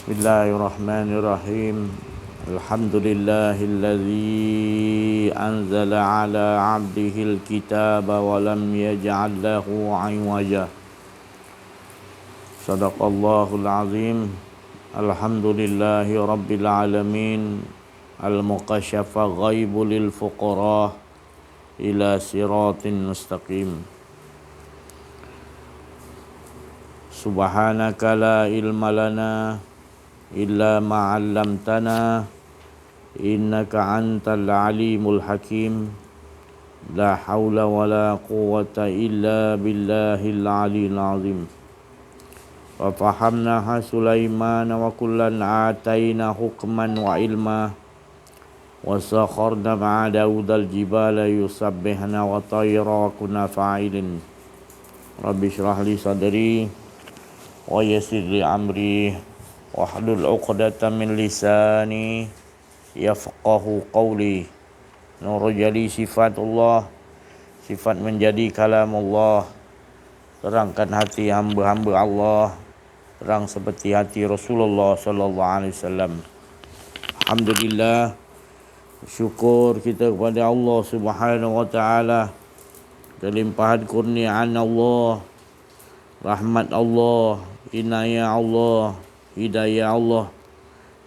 Bismillahirrahmanirrahim. Alhamdulillahilladzi anzala ala 'abdihil kitaba wa lam yaj'al lahu 'iwaja. Shadaqallahul azim. Alhamdulillahi rabbil alamin. Al-muqasyafa ghaibu lil fuqara ila siratin mustaqim. Subhanaka la ilma lana illa ma 'allamtana innaka antal alimul hakim. La haula wala quwwata illa billahil aliyil azim. Wa fahamnaha Sulaiman wa kullan ataina hukman wa ilma wa sakharna ma'a Daudal jibala yusabbihna wa tayra wa kunna fa'ilin. Rabbi shrah li sadri wa yassir li amri wahlul 'uqdatam min lisani yafqahu qawli. Nur jadi sifatullah, sifat menjadi kalamullah. Terangkan hati hamba-hamba Allah, terang seperti hati Rasulullah sallallahu alaihi wasallam. Alhamdulillah, syukur kita kepada Allah Subhanahu wa taala, kelimpahan kurniaan Allah, rahmat Allah, inayah Allah, hidayah Allah,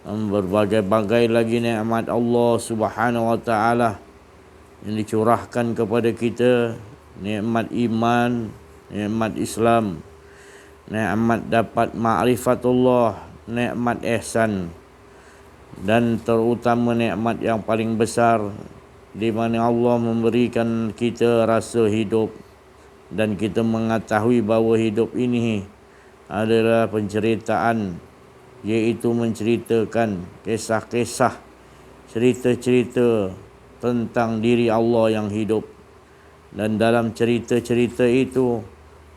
berbagai-bagai lagi nikmat Allah Subhanahu wa taala yang dicurahkan kepada kita, nikmat iman, nikmat Islam, nikmat dapat ma'rifatullah, nikmat ihsan, dan terutama nikmat yang paling besar di mana Allah memberikan kita rasa hidup dan kita mengetahui bahawa hidup ini adalah penceritaan, iaitu menceritakan kisah-kisah, cerita-cerita tentang diri Allah yang hidup. Dan dalam cerita-cerita itu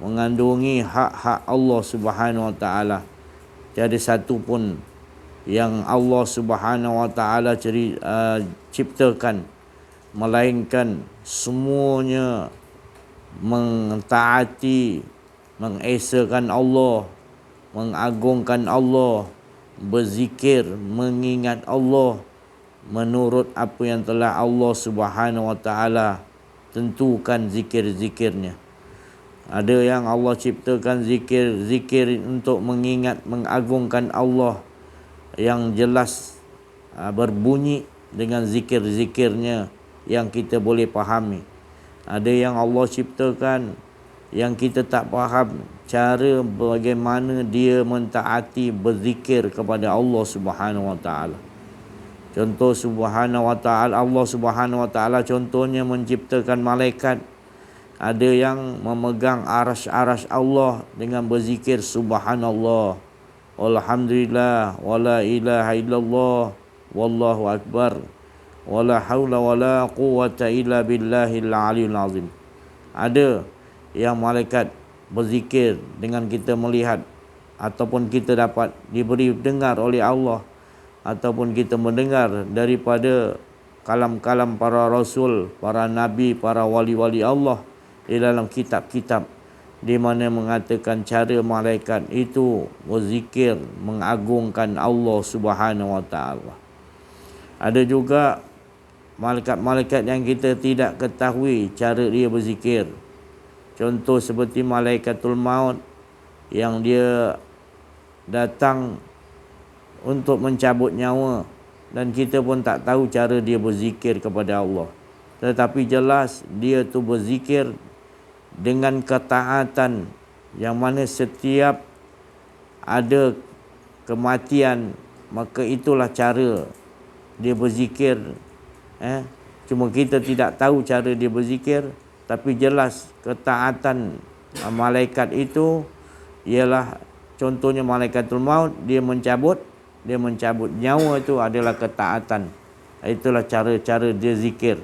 mengandungi hak-hak Allah Subhanahu wa taala. Tiada satu pun yang Allah Subhanahu wa taala ciptakan melainkan semuanya mentaati, mengesakan Allah, mengagungkan Allah, berzikir, mengingat Allah menurut apa yang telah Allah Subhanahu wa taala tentukan zikir-zikirnya. Ada yang Allah ciptakan zikir untuk mengingat, mengagungkan Allah yang jelas berbunyi dengan zikir-zikirnya yang kita boleh fahami. Ada yang Allah ciptakan yang kita tak faham cara bagaimana dia mentaati berzikir kepada Allah Subhanahu wa taala. Contoh Subhanahu wa taala, Allah Subhanahu wa taala contohnya menciptakan malaikat. Ada yang memegang aras-aras Allah dengan berzikir subhanallah, walhamdulillah, wala ilaha illallah, wallahu akbar, wala haula wala quwwata illa billahil aliyil azim. Ada yang malaikat berzikir dengan kita melihat ataupun kita dapat diberi dengar oleh Allah, ataupun kita mendengar daripada kalam-kalam para rasul, para nabi, para wali-wali Allah di dalam kitab-kitab di mana mengatakan cara malaikat itu berzikir mengagungkan Allah Subhanahu wa taala. Ada juga malaikat-malaikat yang kita tidak ketahui cara dia berzikir. Contoh seperti malaikatul maut yang dia datang untuk mencabut nyawa dan kita pun tak tahu cara dia berzikir kepada Allah. Tetapi jelas dia tu berzikir dengan ketaatan yang mana setiap ada kematian maka itulah cara dia berzikir. Cuma kita tidak tahu cara dia berzikir, tapi jelas ketaatan malaikat itu ialah contohnya malaikatul maut, dia mencabut nyawa itu adalah ketaatan. Itulah cara-cara dia zikir.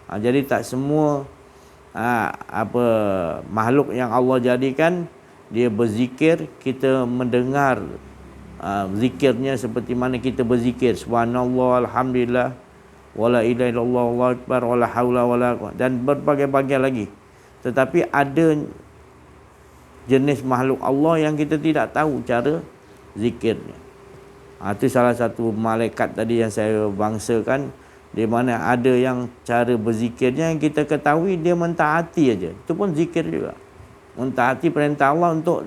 Jadi tak semua makhluk yang Allah jadikan dia berzikir, kita mendengar zikirnya seperti mana kita berzikir subhanallah, alhamdulillah, wala ilaha illallah, wallahu akbar, wala haula wala quwwata, dan berbagai-bagai lagi. Tetapi ada jenis makhluk Allah yang kita tidak tahu cara zikirnya. Itu salah satu malaikat tadi yang saya bangsakan, di mana ada yang cara berzikirnya yang kita ketahui dia mentaati aja. Itu pun zikir juga. Mentaati perintah Allah untuk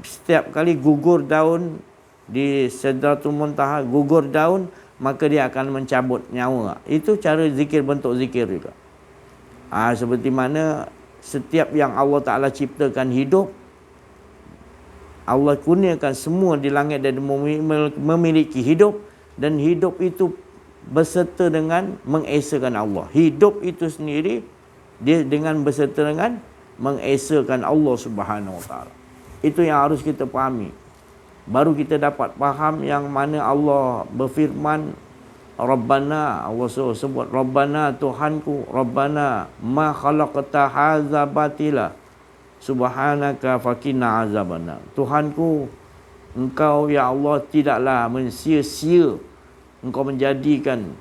setiap kali gugur daun di Sidratul Muntaha, gugur daun, maka dia akan mencabut nyawa. Itu cara zikir, bentuk zikir juga. Seperti mana setiap yang Allah Ta'ala ciptakan hidup, Allah kurniakan semua di langit dan memiliki hidup, dan hidup itu berserta dengan mengesakan Allah. Hidup itu sendiri dia dengan berserta dengan mengesakan Allah Subhanahu Wa Ta'ala. Itu yang harus kita fahami. Baru kita dapat faham yang mana Allah berfirman, Rabbana, Allah sebut Rabbana, Tuhanku, Rabbana ma khalaqta hadza batila subhanaka faqina azabannar. Tuhanku, Engkau ya Allah tidaklah mensia-sia Engkau menjadikan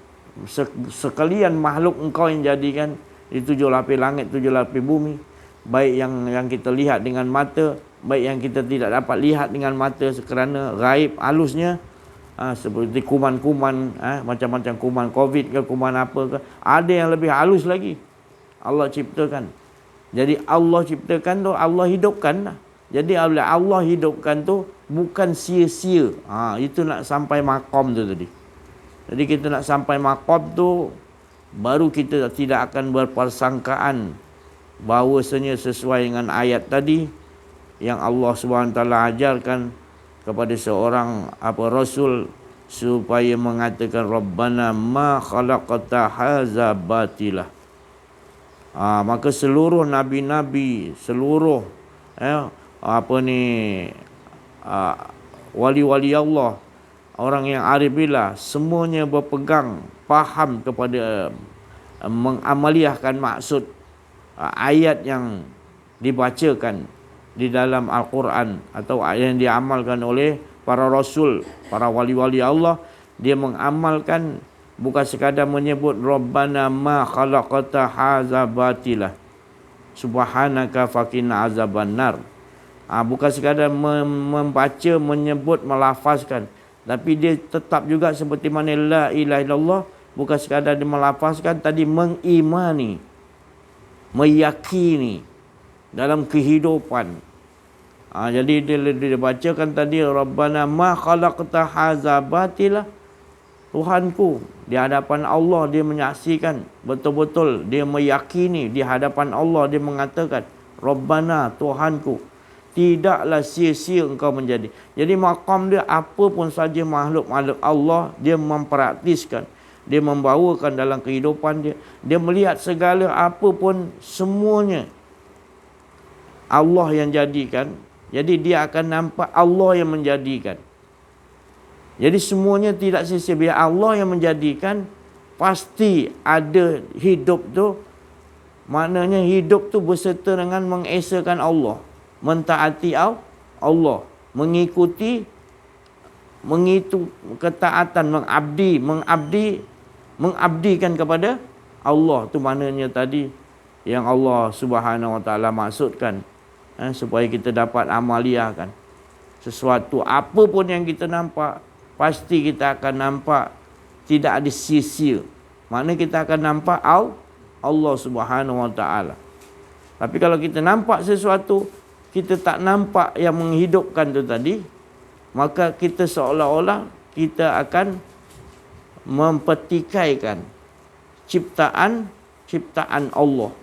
sekalian makhluk Engkau yang jadikan di 7 lapis langit, 7 lapis bumi, baik yang kita lihat dengan mata, baik yang kita tidak dapat lihat dengan mata kerana gaib halusnya. Seperti kuman-kuman, macam-macam kuman COVID ke, kuman apa ke, ada yang lebih halus lagi Allah ciptakan. Jadi Allah ciptakan tu, Allah hidupkan. Jadi Allah hidupkan tu bukan sia-sia. Itu nak sampai makom tu tadi. Jadi kita nak sampai makom tu, baru kita tidak akan berpersangkaan bahawasanya sesuai dengan ayat tadi yang Allah SWT ajarkan kepada seorang Rasul, supaya mengatakan Rabbana ma khalaqta hadza batilah. Maka seluruh nabi-nabi, seluruh wali-wali Allah, orang yang arif billah, semuanya berpegang faham kepada mengamaliahkan maksud ayat yang dibacakan di dalam Al-Quran atau yang diamalkan oleh para rasul, para wali-wali Allah. Dia mengamalkan, bukan sekadar menyebut Rabbana ma khalaqta hadza batilah subhanaka faqina azabannar. Bukan sekadar membaca, menyebut, melafazkan, tapi dia tetap juga seperti mana la ilaha illallah, bukan sekadar dia melafazkan tadi, mengimani, meyakini dalam kehidupan. Jadi dia bacakan tadi Rabbana ma khalaqta hadza batila. Tuhanku, di hadapan Allah dia menyaksikan betul-betul, dia meyakini di hadapan Allah, dia mengatakan Rabbana, Tuhanku, tidaklah sia-sia Engkau menjadi. Jadi maqam dia apa pun saja makhluk-makhluk Allah, dia mempraktiskan, dia membawakan dalam kehidupan dia. Dia melihat segala apa pun, semuanya Allah yang jadikan. Jadi dia akan nampak Allah yang menjadikan. Jadi semuanya tidak sia-sia. Biar Allah yang menjadikan, pasti ada hidup tu. Maknanya hidup tu berserta dengan mengesakan Allah, mentaati Allah, mengikuti ketaatan, mengabdikan kepada Allah. Tu maknanya tadi yang Allah Subhanahu Wa Ta'ala maksudkan, supaya kita dapat amaliahkan sesuatu apa pun yang kita nampak, pasti kita akan nampak tidak ada sia-sia. Maknanya kita akan nampak Allah Subhanahu Wa Ta'ala. Tapi kalau kita nampak sesuatu, kita tak nampak yang menghidupkan tu tadi, maka kita seolah-olah kita akan mempertikaikan ciptaan Allah.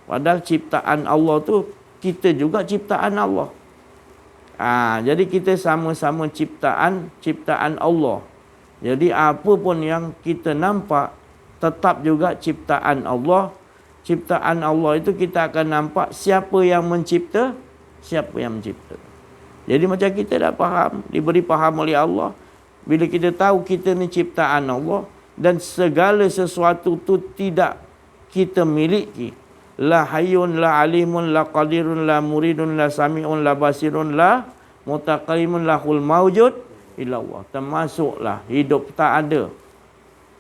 Padahal ciptaan Allah tu, kita juga ciptaan Allah. Jadi kita sama-sama ciptaan Allah. Jadi apa pun yang kita nampak, tetap juga ciptaan Allah. Ciptaan Allah itu kita akan nampak siapa yang mencipta. Jadi macam kita dah faham, diberi faham oleh Allah. Bila kita tahu kita ni ciptaan Allah, dan segala sesuatu tu tidak kita miliki. La hayyun, la alimun, la qadirun, la muridun, la sami'un, la basirun, la mutaqallimun, lahul mawjud illa Allah. Termasuklah hidup tak ada,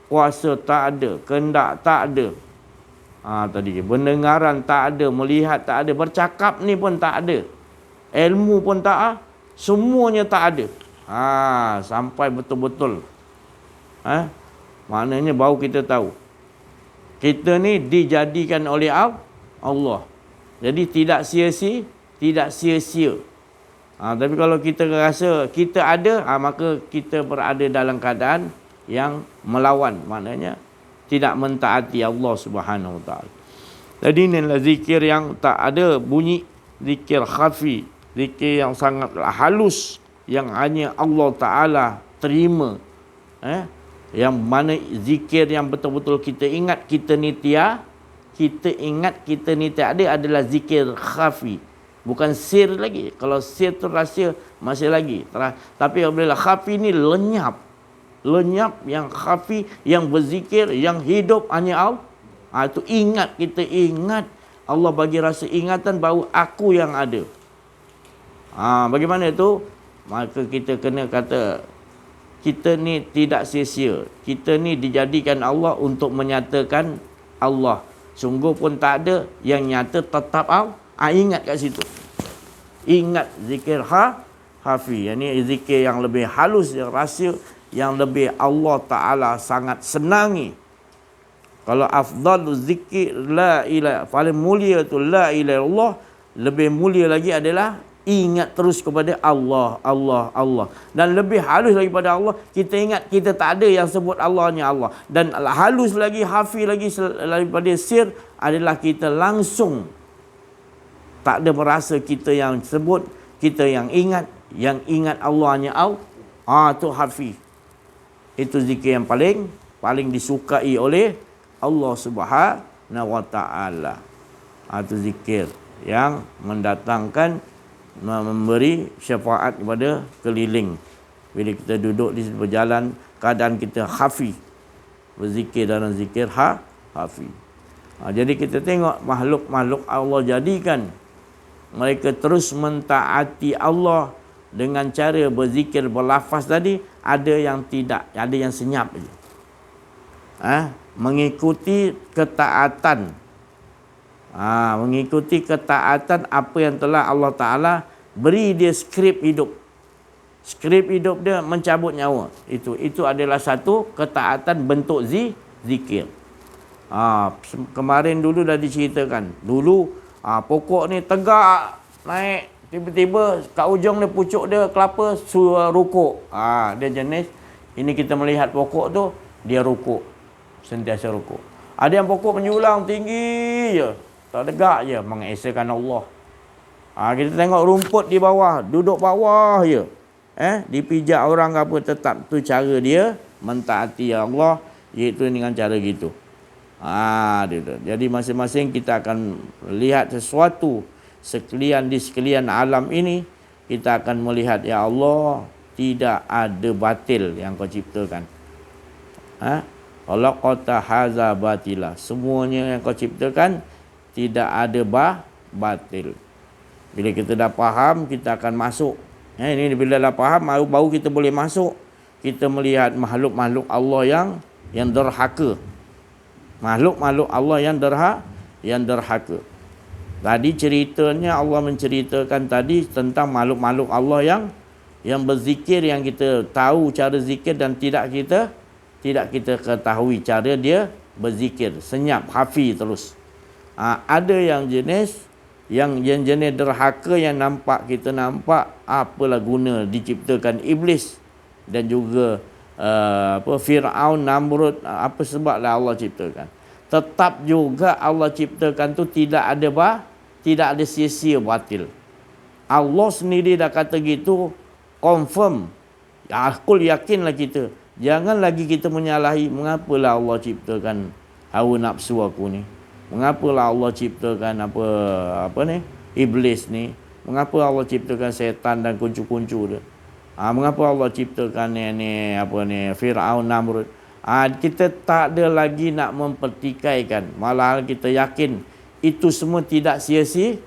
kuasa tak ada, kehendak tak ada. Tadi pendengaran tak ada, melihat tak ada, bercakap ni pun tak ada, ilmu pun tak ada, semuanya tak ada. Sampai betul-betul. Maknanya baru kita tahu. Kita ni dijadikan oleh Allah. Jadi tidak sia-sia. Tapi kalau kita rasa kita ada, maka kita berada dalam keadaan yang melawan. Maknanya tidak mentaati Allah Subhanahu Wa Taala. Jadi inilah zikir yang tak ada bunyi, zikir khafi, zikir yang sangat halus, yang hanya Allah Ta'ala terima. Yang mana zikir yang betul-betul kita ingat kita ni tiada adalah zikir khafi. Bukan sir lagi. Kalau sir tu rahsia masih lagi. Tapi apabila khafi ni lenyap, yang khafi, yang berzikir, yang hidup hanya Allah. Itu kita ingat. Allah bagi rasa ingatan bahawa aku yang ada. Bagaimana itu? Maka kita kena kata, kita ni tidak sia-sia. Kita ni dijadikan Allah untuk menyatakan Allah. Sungguh pun tak ada, yang nyata tetap Allah. Ingat kat situ. Ingat zikir hafi. Yang ni zikir yang lebih halus, yang rahsia, yang lebih Allah Ta'ala sangat senangi. Kalau afdalu zikir la ilaha, paling mulia tu la ilaha illallah, lebih mulia lagi adalah ingat terus kepada Allah. Dan lebih halus daripada Allah, kita ingat kita tak ada yang sebut Allahnya Allah. Dan halus lagi, hafi lagi daripada sir adalah kita langsung tak ada merasa kita yang sebut, kita yang ingat Allahnya Allah. Tu hafi. Itu zikir yang paling disukai oleh Allah Subhanahu Wa Taala. Itu zikir yang mendatangkan, memberi syafaat kepada keliling. Bila kita duduk di berjalan, keadaan kita hafi, berzikir dalam zikir hafi. Jadi kita tengok makhluk-makhluk Allah jadikan, mereka terus mentaati Allah dengan cara berzikir, berlafaz tadi. Ada yang tidak, ada yang senyap saja. Mengikuti ketaatan. Mengikuti ketaatan apa yang telah Allah Ta'ala beri dia skrip hidup. Skrip hidup dia mencabut nyawa. Itu adalah satu ketaatan bentuk zikir. Kemarin dulu dah diceritakan. Dulu pokok ni tegak naik, tiba-tiba kat ujung dia, pucuk dia kelapa suruh rukuk. Dia jenis ini, kita melihat pokok tu dia rukuk, sentiasa rukuk. Ada yang pokok menjulang tinggi je, tak tegak je, mengesakan Allah. Kita tengok rumput di bawah, duduk bawah je, dipijak orang ke apa, tetap tu cara dia mentaati Allah, iaitu dengan cara gitu. Jadi masing-masing kita akan lihat sesuatu di sekalian alam ini. Kita akan melihat, ya Allah, tidak ada batil yang kau ciptakan. Khalaqta haza batila. Semuanya yang kau ciptakan tidak ada batil. Bila kita dah faham, kita akan masuk. Ini bila dah faham, baru kita boleh masuk. Kita melihat makhluk-makhluk Allah yang derhaka. Makhluk-makhluk Allah yang derhaka. Tadi ceritanya Allah menceritakan tadi tentang makhluk-makhluk Allah yang berzikir, yang kita tahu cara zikir dan tidak kita ketahui cara dia berzikir, senyap, hafi terus. Ada yang jenis derhaka, yang kita nampak apalah guna diciptakan iblis dan juga Fir'aun, Namrud, apa sebablah Allah ciptakan. Tetap juga Allah ciptakan tu tidak ada sia-sia, batil. Allah sendiri dah kata gitu, confirm. Aku yakinlah kita. Jangan lagi kita menyalahi, mengapalah Allah ciptakan hawa nafsu aku ni? Mengapalah Allah ciptakan iblis ni? Mengapa Allah ciptakan setan dan kuncu-kuncu dia? Mengapa Allah ciptakan Fir'aun, Namrud? Kita tak ada lagi nak mempertikaikan. Malah kita yakin itu semua tidak sia-sia.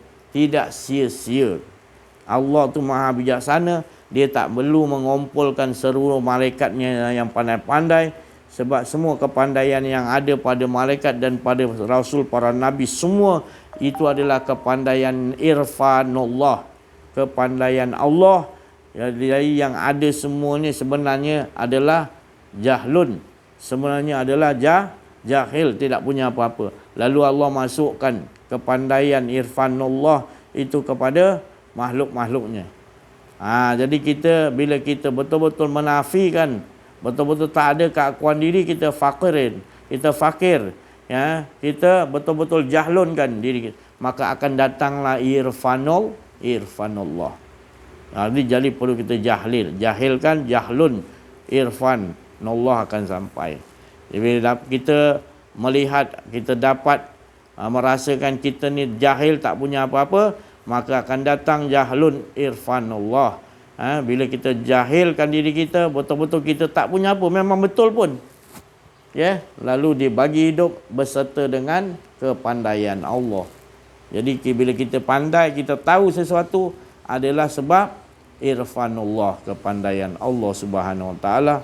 Allah tu maha bijaksana. Dia tak perlu mengumpulkan seluruh malaikatnya yang pandai-pandai. Sebab semua kepandaian yang ada pada malaikat dan pada rasul, para nabi, semua itu adalah kepandaian irfanullah. Kepandaian Allah Jadi yang ada semua ni sebenarnya adalah jahlun. Sebenarnya adalah jahil, tidak punya apa-apa. Lalu Allah masukkan kepandaian irfanullah itu kepada makhluk-makhluknya. Jadi bila kita betul-betul menafikan, betul-betul tak ada keakuan diri, kita fakir, ya, kita betul-betul jahlunkan diri kita, maka akan datanglah irfanullah. Jadi perlu kita jahilkan, jahlun, irfan Allah akan sampai. Jadi bila kita melihat, kita dapat merasakan kita ni jahil, tak punya apa-apa, maka akan datang jahlun irfanullah. Bila kita jahilkan diri kita, betul-betul kita tak punya apa, memang betul pun, ya, lalu dibagi hidup beserta dengan kepandaian Allah. Jadi bila kita pandai, kita tahu sesuatu, adalah sebab irfanullah, kepandaian Allah Subhanahu Wa Taala.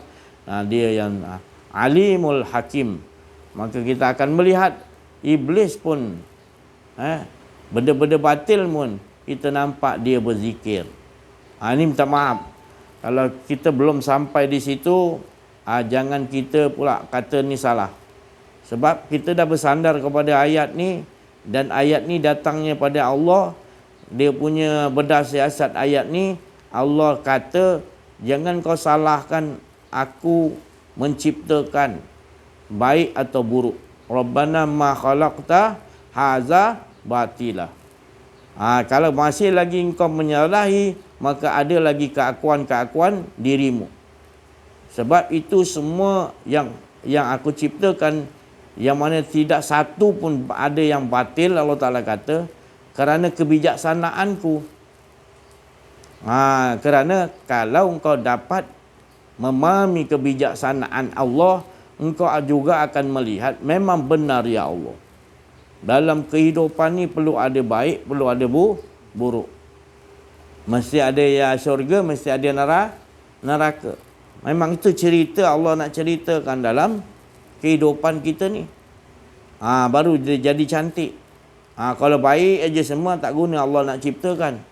Dia yang alimul hakim. Maka kita akan melihat iblis pun, benda-benda batil pun kita nampak dia berzikir. Ini minta maaf kalau kita belum sampai di situ. Jangan kita pula kata ni salah, sebab kita dah bersandar kepada ayat ni, dan ayat ni datangnya pada Allah. Dia punya bedah siasat ayat ni, Allah kata jangan kau salahkan aku menciptakan baik atau buruk. Rabbana ma khalaqta haza batila. Kalau masih lagi engkau menyalahi, maka ada lagi keakuan-keakuan dirimu. Sebab itu semua yang aku ciptakan, yang mana tidak satu pun ada yang batil, Allah Ta'ala kata, kerana kebijaksanaanku. Kerana kalau engkau dapat memahami kebijaksanaan Allah, engkau juga akan melihat memang benar ya Allah. Dalam kehidupan ni perlu ada baik, perlu ada buruk. Mesti ada ya syurga, mesti ada neraka. Memang itu cerita Allah nak ceritakan dalam kehidupan kita ni. Baru dia jadi cantik. Kalau baik aja semua, tak guna Allah nak ciptakan.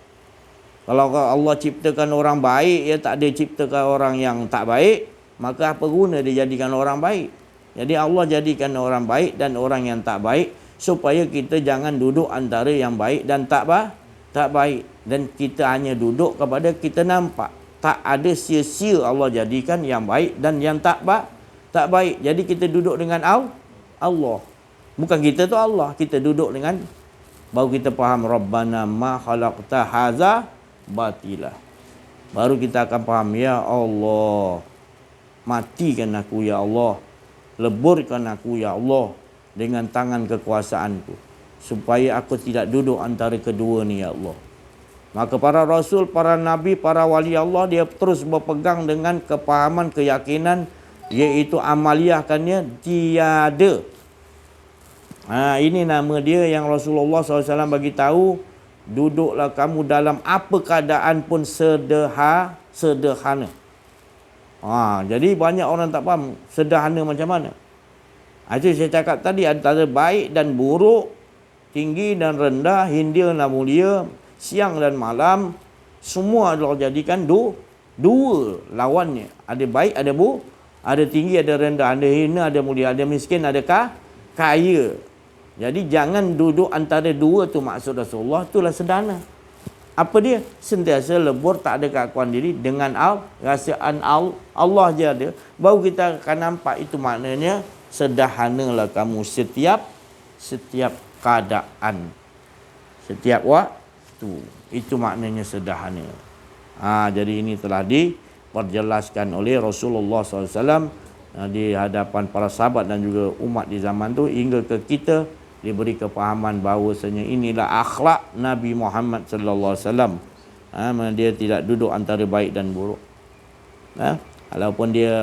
Kalau Allah ciptakan orang baik, ya tak ada ciptakan orang yang tak baik, maka apa guna dia jadikan orang baik? Jadi Allah jadikan orang baik dan orang yang tak baik, supaya kita jangan duduk antara yang baik dan tak baik. Dan kita hanya duduk kepada kita nampak. Tak ada sia-sia Allah jadikan yang baik dan yang tak baik. Jadi kita duduk dengan Allah. Bukan kita tu Allah. Kita duduk dengan, baru kita faham Rabbana ma khalaqta haza batila. Baru kita akan faham, ya Allah, matikan aku ya Allah, leburkan aku ya Allah dengan tangan kekuasaanku, supaya aku tidak duduk antara kedua ni ya Allah. Maka para rasul, para nabi, para wali Allah, dia terus berpegang dengan kepahaman, keyakinan, iaitu amaliahkannya tiada. Ini nama dia yang Rasulullah SAW bagi tahu, duduklah kamu dalam apa keadaan pun sederhana. Jadi banyak orang tak faham sederhana macam mana. Itu saya cakap tadi, antara baik dan buruk, tinggi dan rendah, hindia dan mulia, siang dan malam, semua Allah jadikan dua lawannya. Ada baik, ada tinggi, ada rendah, ada hina, ada mulia, ada miskin, ada kaya. Jadi jangan duduk antara dua tu, maksud Rasulullah. Itulah sederhana. Apa dia? Sentiasa lebur, tak ada keakuan diri, dengan rahsiaan Allah je ada. Baru kita akan nampak itu maknanya sederhanalah kamu setiap keadaan, setiap waktu. Itu maknanya sederhana. Jadi ini telah diperjelaskan oleh Rasulullah SAW di hadapan para sahabat dan juga umat di zaman tu, hingga ke kita diberi kepahaman bahawasanya inilah akhlak Nabi Muhammad sallallahu alaihi wasallam. Dia tidak duduk antara baik dan buruk. Walaupun dia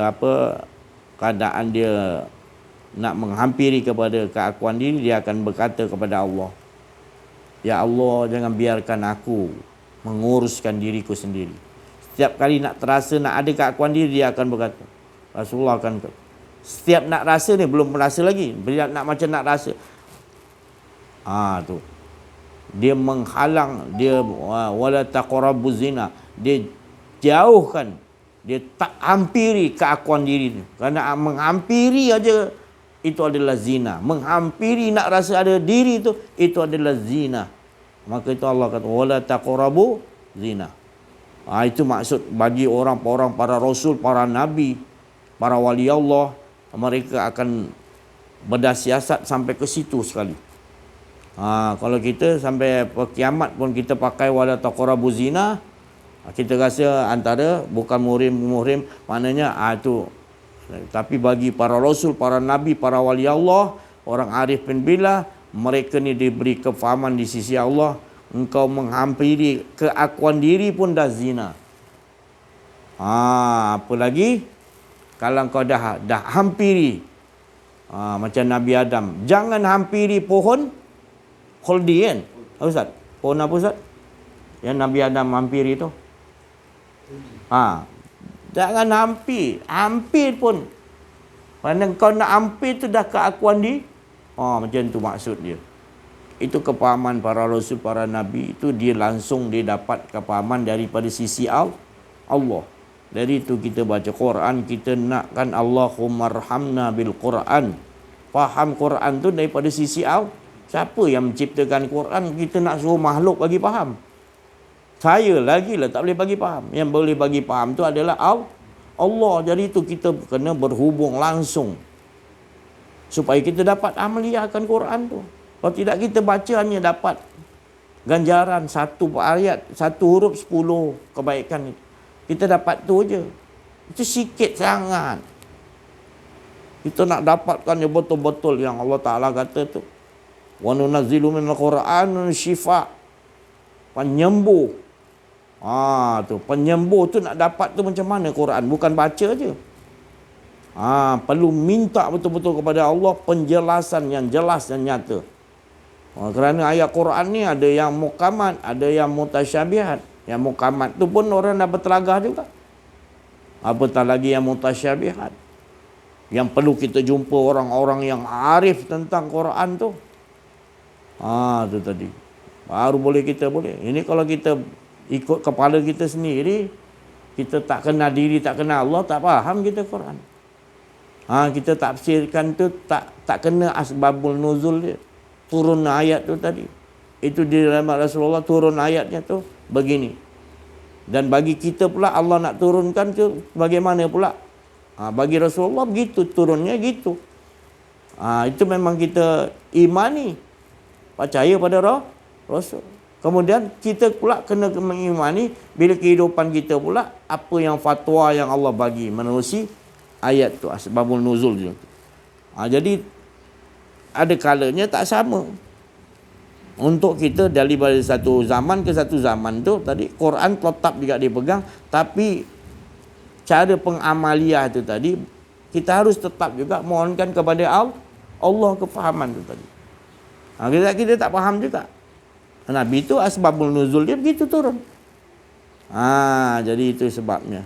keadaan dia nak menghampiri kepada keakuan diri, dia akan berkata kepada Allah, ya Allah, jangan biarkan aku menguruskan diriku sendiri. Setiap kali nak terasa nak ada keakuan diri, dia akan berkata, Rasulullah akan kata, setiap nak rasa ni, belum merasa lagi, bila nak macam nak rasa, tu dia menghalang, dia wala taqrabuz zina, dia jauhkan. Dia tak hampiri keakuan diri tu. Kerana menghampiri aja itu adalah zina. Menghampiri nak rasa ada diri itu adalah zina. Maka itu Allah kata wala taqrabu zina. Itu maksud bagi orang-orang para rasul, para nabi, para wali Allah, mereka akan berdasiasat sampai ke situ sekali. Kalau kita sampai kiamat pun kita pakai wala taqrabu zina, kita rasa antara bukan muhrim, maknanya itu. Tapi bagi para rasul, para nabi, para wali Allah, orang arif bin billah, mereka ni diberi kefahaman di sisi Allah, engkau menghampiri keakuan diri pun dah zina. Apa lagi kalau engkau dah hampiri, macam Nabi Adam, jangan hampiri pohon khuldi kan? Ustaz, pohon apa Ustaz yang Nabi Adam hampiri tu? Jangan hampir pun. Kerana kau nak hampir tu dah keakuan macam tu maksud dia. Itu kepahaman para rasul, para nabi, itu dia langsung dia dapat kepahaman daripada sisi Allah. Dari itu kita baca Quran, kita nakkan Allahumma arhamna bil Quran. Faham Quran tu daripada sisi Allah. Siapa yang menciptakan Quran, kita nak suruh makhluk bagi faham? Saya lagi lah tak boleh bagi faham. Yang boleh bagi faham tu adalah Allah. Jadi itu kita kena berhubung langsung supaya kita dapat amaliahkan Quran tu. Kalau tidak kita baca hanya dapat ganjaran satu ayat, satu huruf 10 kebaikan itu. Kita dapat tu je. Itu sikit sangat. Kita nak dapatkan yang betul-betul yang Allah Ta'ala kata tu. Wa nunazzilu minal Qur'an syifa. Penyembuh. Tu penyembuh tu nak dapat tu macam mana Quran? Bukan baca je. Perlu minta betul-betul kepada Allah penjelasan yang jelas dan nyata. Kerana ayat Quran ni ada yang muhkamat, ada yang mutasyabihat. Yang muhkamat tu pun orang dah bertelagah juga. Apatah lagi yang mutasyabihat, yang perlu kita jumpa orang-orang yang arif tentang Quran tu. Tu tadi. Baru boleh kita boleh. Ini kalau kita ikut kepala kita sendiri, kita tak kenal diri, tak kenal Allah, tak faham kita Quran. Kita tafsirkan tu tak kena asbabul nuzul dia. Turun ayat tu tadi. Itu di dalam Rasulullah turun ayatnya tu begini. Dan bagi kita pula Allah nak turunkan tu bagaimana pula? Bagi Rasulullah begitu, turunnya gitu. Itu memang kita imani, percaya pada Rasul. Kemudian kita pula kena mengimani bila kehidupan kita pula apa yang fatwa yang Allah bagi menerusi ayat tu, asbabul nuzul tu. Jadi ada kalanya tak sama. Untuk kita daripada satu zaman ke satu zaman tu tadi Quran tetap juga dipegang, tapi cara pengamaliah tu tadi kita harus tetap juga mohonkan kepada Allah kefahaman tu tadi. Kita tak faham juga. Nabi itu asbabul nuzul dia begitu turun. Jadi itu sebabnya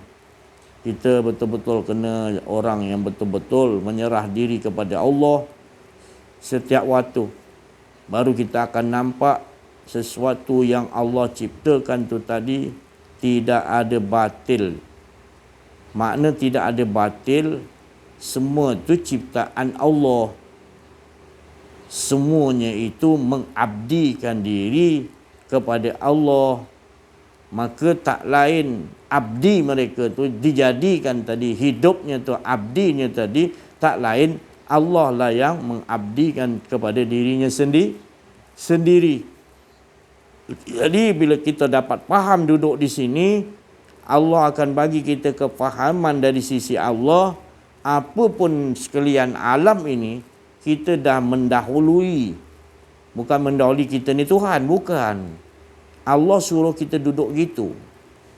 kita betul-betul kena orang yang betul-betul menyerah diri kepada Allah setiap waktu. Baru kita akan nampak sesuatu yang Allah ciptakan tu tadi tidak ada batil. Makna tidak ada batil, semua tu ciptaan Allah. Semuanya itu mengabdikan diri kepada Allah. Maka tak lain abdi mereka tu dijadikan tadi hidupnya tu, abdinya tadi tak lain Allah lah yang mengabdikan kepada dirinya sendiri. Jadi bila kita dapat faham duduk di sini, Allah akan bagi kita kefahaman dari sisi Allah. Apapun sekalian alam ini, kita dah mendahului. Bukan mendahului kita ni Tuhan, bukan. Allah suruh kita duduk gitu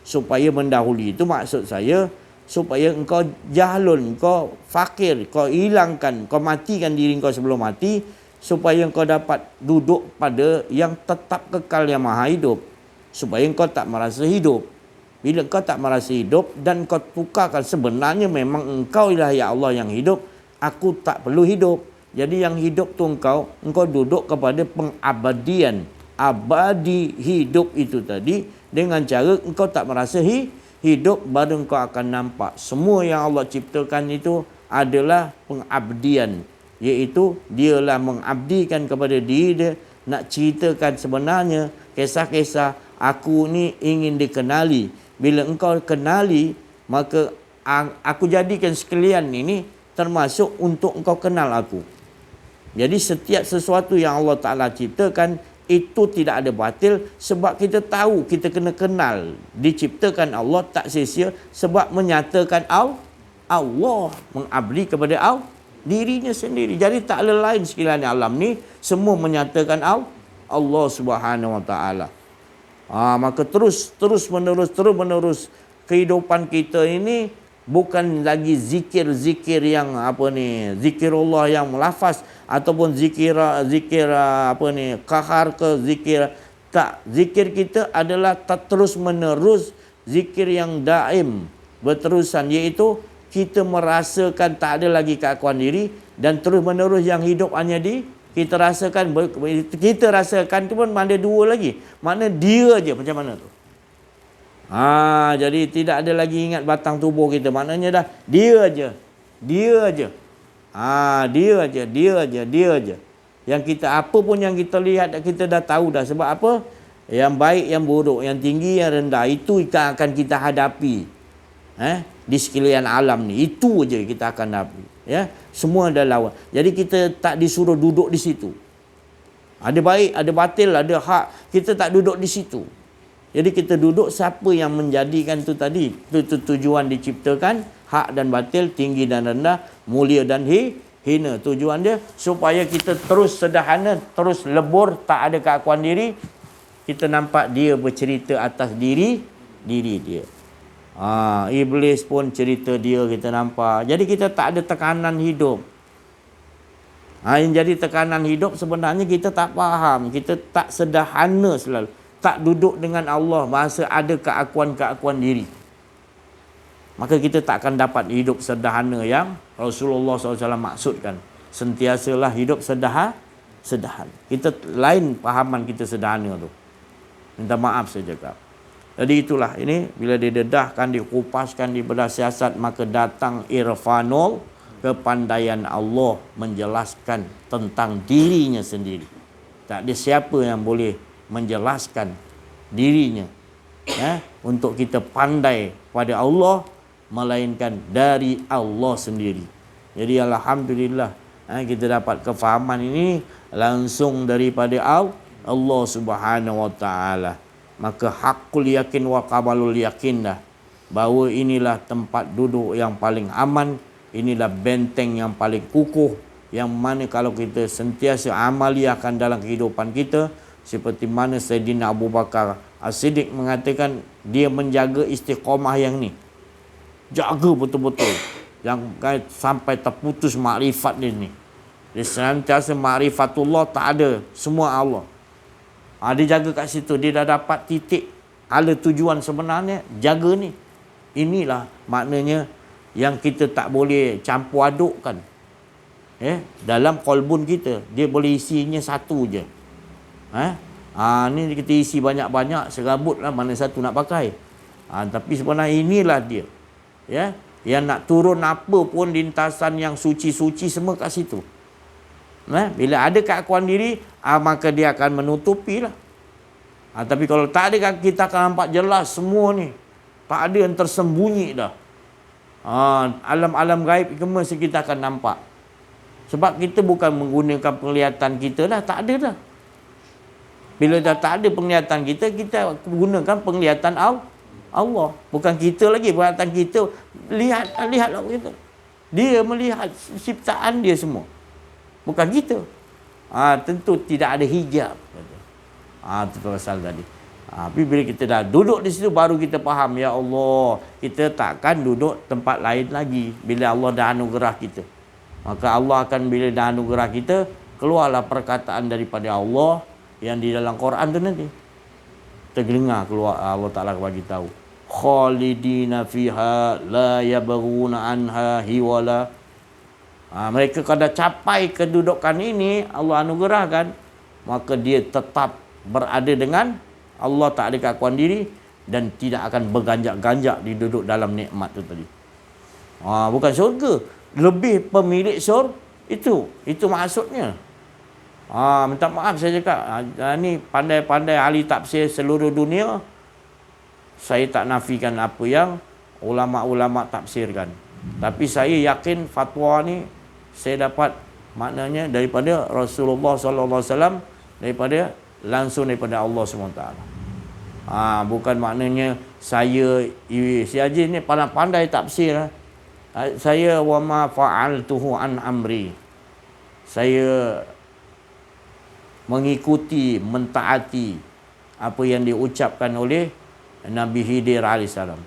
supaya mendahului. Itu maksud saya, supaya engkau jahlun, engkau fakir, kau hilangkan, kau matikan diri engkau sebelum mati, supaya engkau dapat duduk pada yang tetap kekal yang maha hidup, supaya engkau tak merasa hidup. Bila engkau tak merasa hidup dan kau tukarkan sebenarnya memang engkau lah ya Allah yang hidup, aku tak perlu hidup. Jadi yang hidup tu engkau duduk kepada pengabadian, abadi hidup itu tadi dengan cara engkau tak merasa hidup, baru engkau akan nampak semua yang Allah ciptakan itu adalah pengabdian, iaitu dialah mengabdikan kepada diri dia, nak ceritakan sebenarnya kisah-kisah aku ni ingin dikenali. Bila engkau kenali, maka aku jadikan sekalian ini termasuk untuk engkau kenal aku. Jadi setiap sesuatu yang Allah Ta'ala ciptakan itu tidak ada batil, sebab kita tahu kita kena kenal diciptakan Allah tak sia-sia, sebab menyatakan Allah mengabdi kepada dirinya sendiri. Jadi tak ada lain sekalian alam ni, semua menyatakan Allah Subhanahu Wa Ta'ala. Maka terus menerus kehidupan kita ini bukan lagi zikir yang zikirullah yang lafaz, ataupun zikir kahar ke zikir. Tak, zikir kita adalah terus menerus zikir yang daim, berterusan, iaitu kita merasakan tak ada lagi keakuan diri, dan terus menerus yang hidup hanya kita rasakan tu pun ada dua lagi. Makna dia je macam mana tu. Jadi tidak ada lagi ingat batang tubuh kita. Maknanya dah dia aja. Dia aja. Yang kita apa pun yang kita lihat kita dah tahu dah. Sebab apa? Yang baik, yang buruk, yang tinggi, yang rendah, itu akan kita hadapi. Di sekalian alam ni, itu aja kita akan hadapi. Ya, semua ada lawan. Jadi kita tak disuruh duduk di situ. Ada baik, ada batil, ada hak. Kita tak duduk di situ. Jadi kita duduk siapa yang menjadikan tu tadi. Itu tujuan diciptakan, hak dan batil, tinggi dan rendah, mulia dan hina. Tujuan dia supaya kita terus sederhana, terus lebur, tak ada keakuan diri. Kita nampak dia bercerita atas diri dia. Iblis pun cerita dia kita nampak. Jadi kita tak ada tekanan hidup. Yang jadi tekanan hidup sebenarnya kita tak faham. Kita tak sederhana selalu. Tak duduk dengan Allah, masa ada keakuan-keakuan diri. Maka kita tak akan dapat hidup sederhana yang Rasulullah SAW maksudkan. Sentiasalah hidup sederhana. Kita lain pahaman kita sederhana tu. Minta maaf saya cakap. Jadi itulah ini, bila didedahkan, dikupaskan, dibedah siasat, maka datang irfanul, kepandaian Allah menjelaskan tentang dirinya sendiri. Tak ada siapa yang boleh menjelaskan dirinya untuk kita pandai pada Allah, melainkan dari Allah sendiri. Jadi alhamdulillah kita dapat kefahaman ini langsung daripada Allah Subhanahu Wa Ta'ala. Maka hakul yakin wa qabalul yakin dah, bahawa inilah tempat duduk yang paling aman, inilah benteng yang paling kukuh, yang mana kalau kita sentiasa amaliakan dalam kehidupan kita, seperti mana Sayyidina Abu Bakar As-Siddiq mengatakan dia menjaga istiqamah yang ni, jaga betul-betul, yang sampai terputus makrifat dia ni. Dia senantiasa makrifatullah, tak ada, semua Allah. Dia jaga kat situ, dia dah dapat titik ala tujuan sebenarnya, jaga ni. Inilah maknanya yang kita tak boleh campur adukkan. Dalam kolbun kita, dia boleh isinya satu je. Ni kita isi banyak-banyak, serabut lah mana satu nak pakai. Tapi sebenarnya inilah dia. Yang nak turun apa pun lintasan yang suci-suci semua kat situ. Bila ada keakuan diri, maka dia akan menutupi lah. Tapi kalau tak ada, kita akan nampak jelas semua ni. Tak ada yang tersembunyi dah. Alam-alam gaib mesti kita akan nampak. Sebab kita bukan menggunakan penglihatan kita dah, tak ada dah. Bila dah tak ada penglihatan kita, kita gunakan penglihatan Allah. Bukan kita lagi, penglihatan kita. Lihatlah kita. Dia melihat ciptaan dia semua. Bukan kita. Tentu tidak ada hijab. Itu pasal tadi. Tapi bila kita dah duduk di situ, baru kita faham, ya Allah, kita takkan duduk tempat lain lagi. Bila Allah dah anugerah kita, maka Allah akan, bila dah anugerah kita, keluarlah perkataan daripada Allah yang di dalam Quran tu nanti. Terdengar keluar, Allah Ta'ala bagi tahu. Khalidina fiha la yabghuna anha hiwala. Mereka kalau dah capai kedudukan ini, Allah anugerahkan, maka dia tetap berada dengan Allah, tak ada keakuan diri, dan tidak akan berganjak-ganjak diduduk dalam nikmat tu tadi. Bukan syurga, lebih pemilik itu maksudnya. Minta maaf saya cakap, ni pandai-pandai ahli tafsir seluruh dunia, saya tak nafikan apa yang ulama-ulama tafsirkan. Tapi saya yakin fatwa ni saya dapat maknanya daripada Rasulullah sallallahu alaihi wasallam, langsung daripada Allah SWT. Bukan maknanya saya Haji ni pandai tafsir. Saya wa ma fa'altuhu an amri. Saya mengikuti, mentaati apa yang diucapkan oleh Nabi Khidir alaihissalam.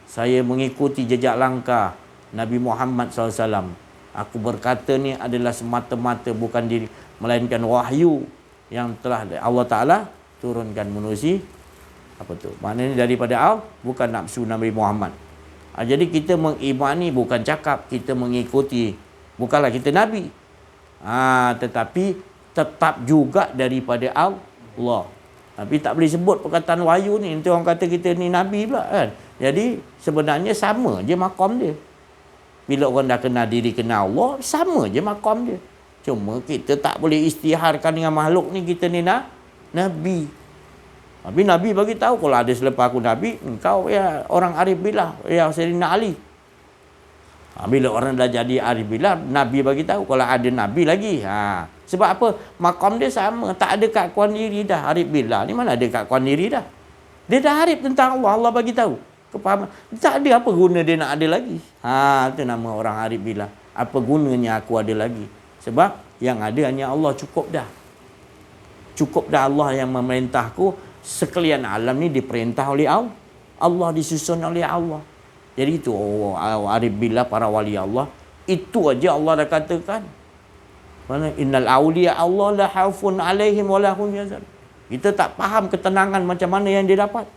Saya mengikuti jejak langkah Nabi Muhammad SAW. Aku berkata ni adalah semata-mata bukan diri, melainkan wahyu yang telah Allah Ta'ala turunkan menerusi maknanya daripada Allah, bukan nafsu Nabi Muhammad. Jadi kita mengimani bukan cakap, kita mengikuti, bukanlah kita Nabi, tetapi tetap juga daripada Allah. Tapi tak boleh sebut perkataan wahyu ni, nanti orang kata kita ni Nabi pula kan. Jadi sebenarnya sama je maqam dia. Bila orang dah kenal diri, kenal Allah, sama je maqam dia. Cuma kita tak boleh istiharkan dengan makhluk ni kita ni Nabi. Tapi Nabi bagi tahu, kalau ada selepas aku Nabi, engkau ya orang Arif Billah, ya Sayyidina Ali. Bila orang dah jadi Arif Billah, Nabi bagi tahu kalau ada Nabi lagi. Sebab apa? Maqam dia sama, tak ada keakuan diri dah. Arif Billah ni mana ada keakuan diri dah. Dia dah arif tentang Allah, Allah bagi tahu. Kepahaman. Tak ada apa guna dia nak ada lagi. Itu nama orang Arif Billah. Apa gunanya aku ada lagi? Sebab yang ada hanya Allah, cukup dah. Cukup dah Allah yang memerintahku. Sekalian alam ni diperintah oleh Allah. Allah disusun oleh Allah. Jadi itu Arif Billah, para wali Allah. Itu aja Allah dah katakan. Mana innal awliya Allah la haufun alaihim wa lahum yazan. Kita tak faham ketenangan macam mana yang dia dapat.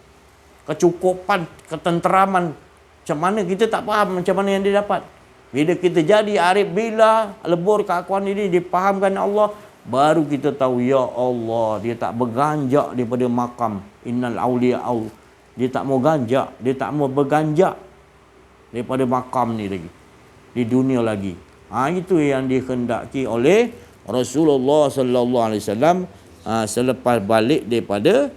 Kecukupan, ketenteraman macam mana kita tak faham macam mana yang dia dapat. Bila kita jadi Arif Billah, lebur keakuan diri, dipahamkan Allah, baru kita tahu ya Allah, dia tak berganjak daripada makam innal awliya Allah. Dia tak mau ganjak, dia tak mau berganjak daripada makam ni lagi, di dunia lagi. Itu yang dikehendaki oleh Rasulullah sallallahu alaihi wasallam selepas balik daripada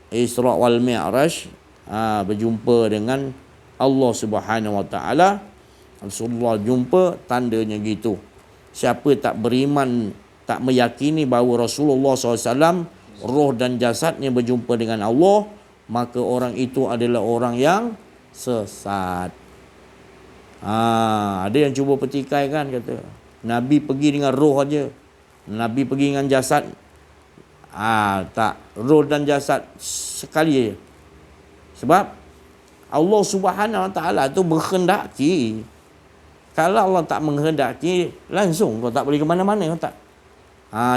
Isra wal Mi'raj, berjumpa dengan Allah Subhanahu wa taala. Rasulullah jumpa, tandanya gitu. Siapa tak beriman, tak meyakini bahawa Rasulullah SAW roh dan jasadnya berjumpa dengan Allah, maka orang itu adalah orang yang sesat. Ada yang cuba petikai kan, kata Nabi pergi dengan roh aja, Nabi pergi dengan jasad. Tak, roh dan jasad sekali aja. Sebab Allah Subhanahu wa taala tu berkehendaki. Kalau Allah tak menghendaki, langsung kau tak boleh ke mana-mana, kau tak.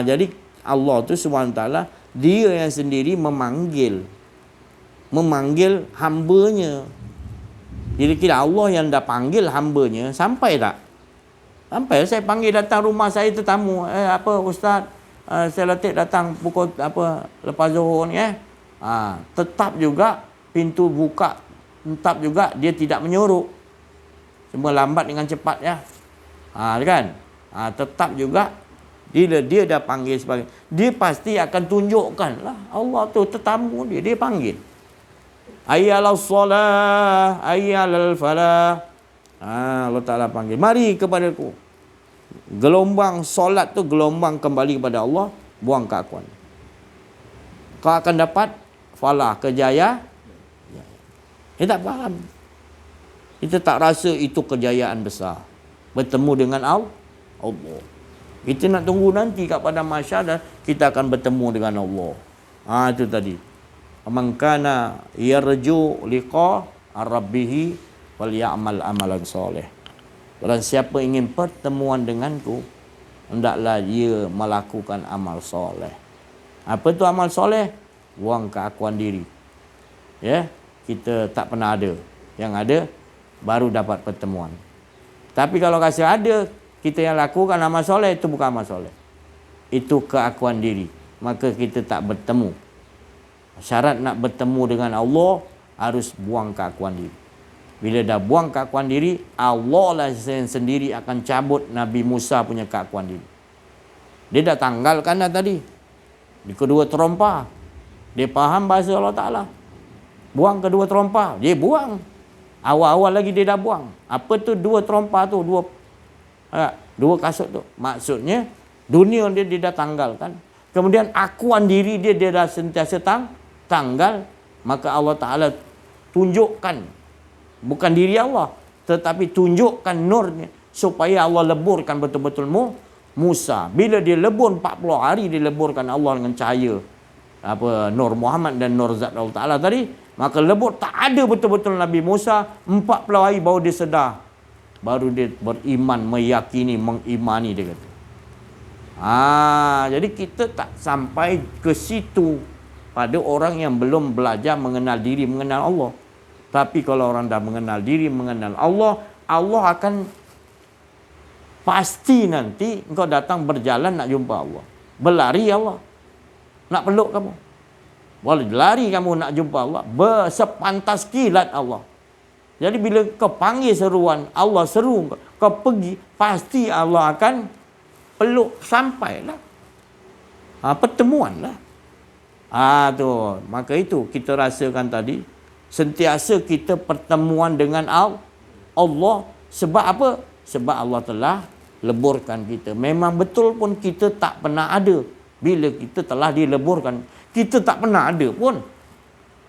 Jadi Allah tu Subhanahu wa taala, dia yang sendiri memanggil hambanya. Jadi kira Allah yang dah panggil hambanya, sampai tak? Sampai. Saya panggil datang rumah saya tetamu, ustaz, saya latih datang pukul lepas zuhur ni, tetap juga pintu buka, tetap juga dia tidak menyuruh, cuma lambat dengan cepat ya. Kan? Tetap juga bila dia dah panggil sebagai, dia pasti akan tunjukkan lah, Allah tu tetamu dia panggil. Ayyalal solah, ayyalal falah. Allah Ta'ala panggil, mari kepadaku. Gelombang solat tu gelombang kembali kepada Allah, buang keakuan. Kau akan dapat falah, kejayaan. Kita tak faham. Kita tak rasa itu kejayaan besar, bertemu dengan Allah. Kita nak tunggu nanti kat padang mahsyar dan kita akan bertemu dengan Allah. Itu tadi. Man kana yarju liqa rabbih falyamal amalan soleh. Barang siapa ingin pertemuan denganku, hendaklah dia melakukan amal soleh. Apa tu amal soleh? Buang keakuan diri. Ya, kita tak pernah ada. Yang ada baru dapat pertemuan. Tapi kalau rasa ada, kita yang lakukan amal soleh, itu bukan amal soleh. Itu keakuan diri. Maka kita tak bertemu. Syarat nak bertemu dengan Allah, harus buang keakuan diri. Bila dah buang keakuan diri, Allah lah yang sendiri akan cabut Nabi Musa punya keakuan diri. Dia dah tanggalkan dah tadi. Di kedua terompa. Dia faham bahasa Allah Ta'ala. Buang kedua terompa. Dia buang. Awal-awal lagi dia dah buang. Apa tu dua terompa tu? Dua kasut tu. Maksudnya, dunia dia dah tanggalkan. Kemudian akuan diri dia dah sentiasa tanggal. Maka Allah Ta'ala tunjukkan. Bukan diri Allah. Tetapi tunjukkan nurnya. Supaya Allah leburkan betul-betul Musa. Bila dia lebur 40 hari, dia leburkan Allah dengan cahaya. Nur Muhammad dan Nur Zat Allah Ta'ala tadi. Maka lebur tak ada betul-betul Nabi Musa. 40 hari baru dia sedar. Baru dia beriman, meyakini, mengimani dia kata. Jadi kita tak sampai ke situ pada orang yang belum belajar mengenal diri, mengenal Allah. Tapi kalau orang dah mengenal diri, mengenal Allah, Allah akan pasti nanti engkau datang berjalan nak jumpa Allah. Berlari Allah. Nak peluk kamu. Boleh lari kamu nak jumpa Allah. Sepantas kilat Allah. Jadi bila kau panggil seruan, Allah seru kau pergi, pasti Allah akan peluk sampailah. Pertemuan lah. Tu. Maka itu kita rasakan tadi. Sentiasa kita pertemuan dengan Allah. Sebab apa? Sebab Allah telah leburkan kita. Memang betul pun kita tak pernah ada. Bila kita telah dileburkan, kita tak pernah ada pun.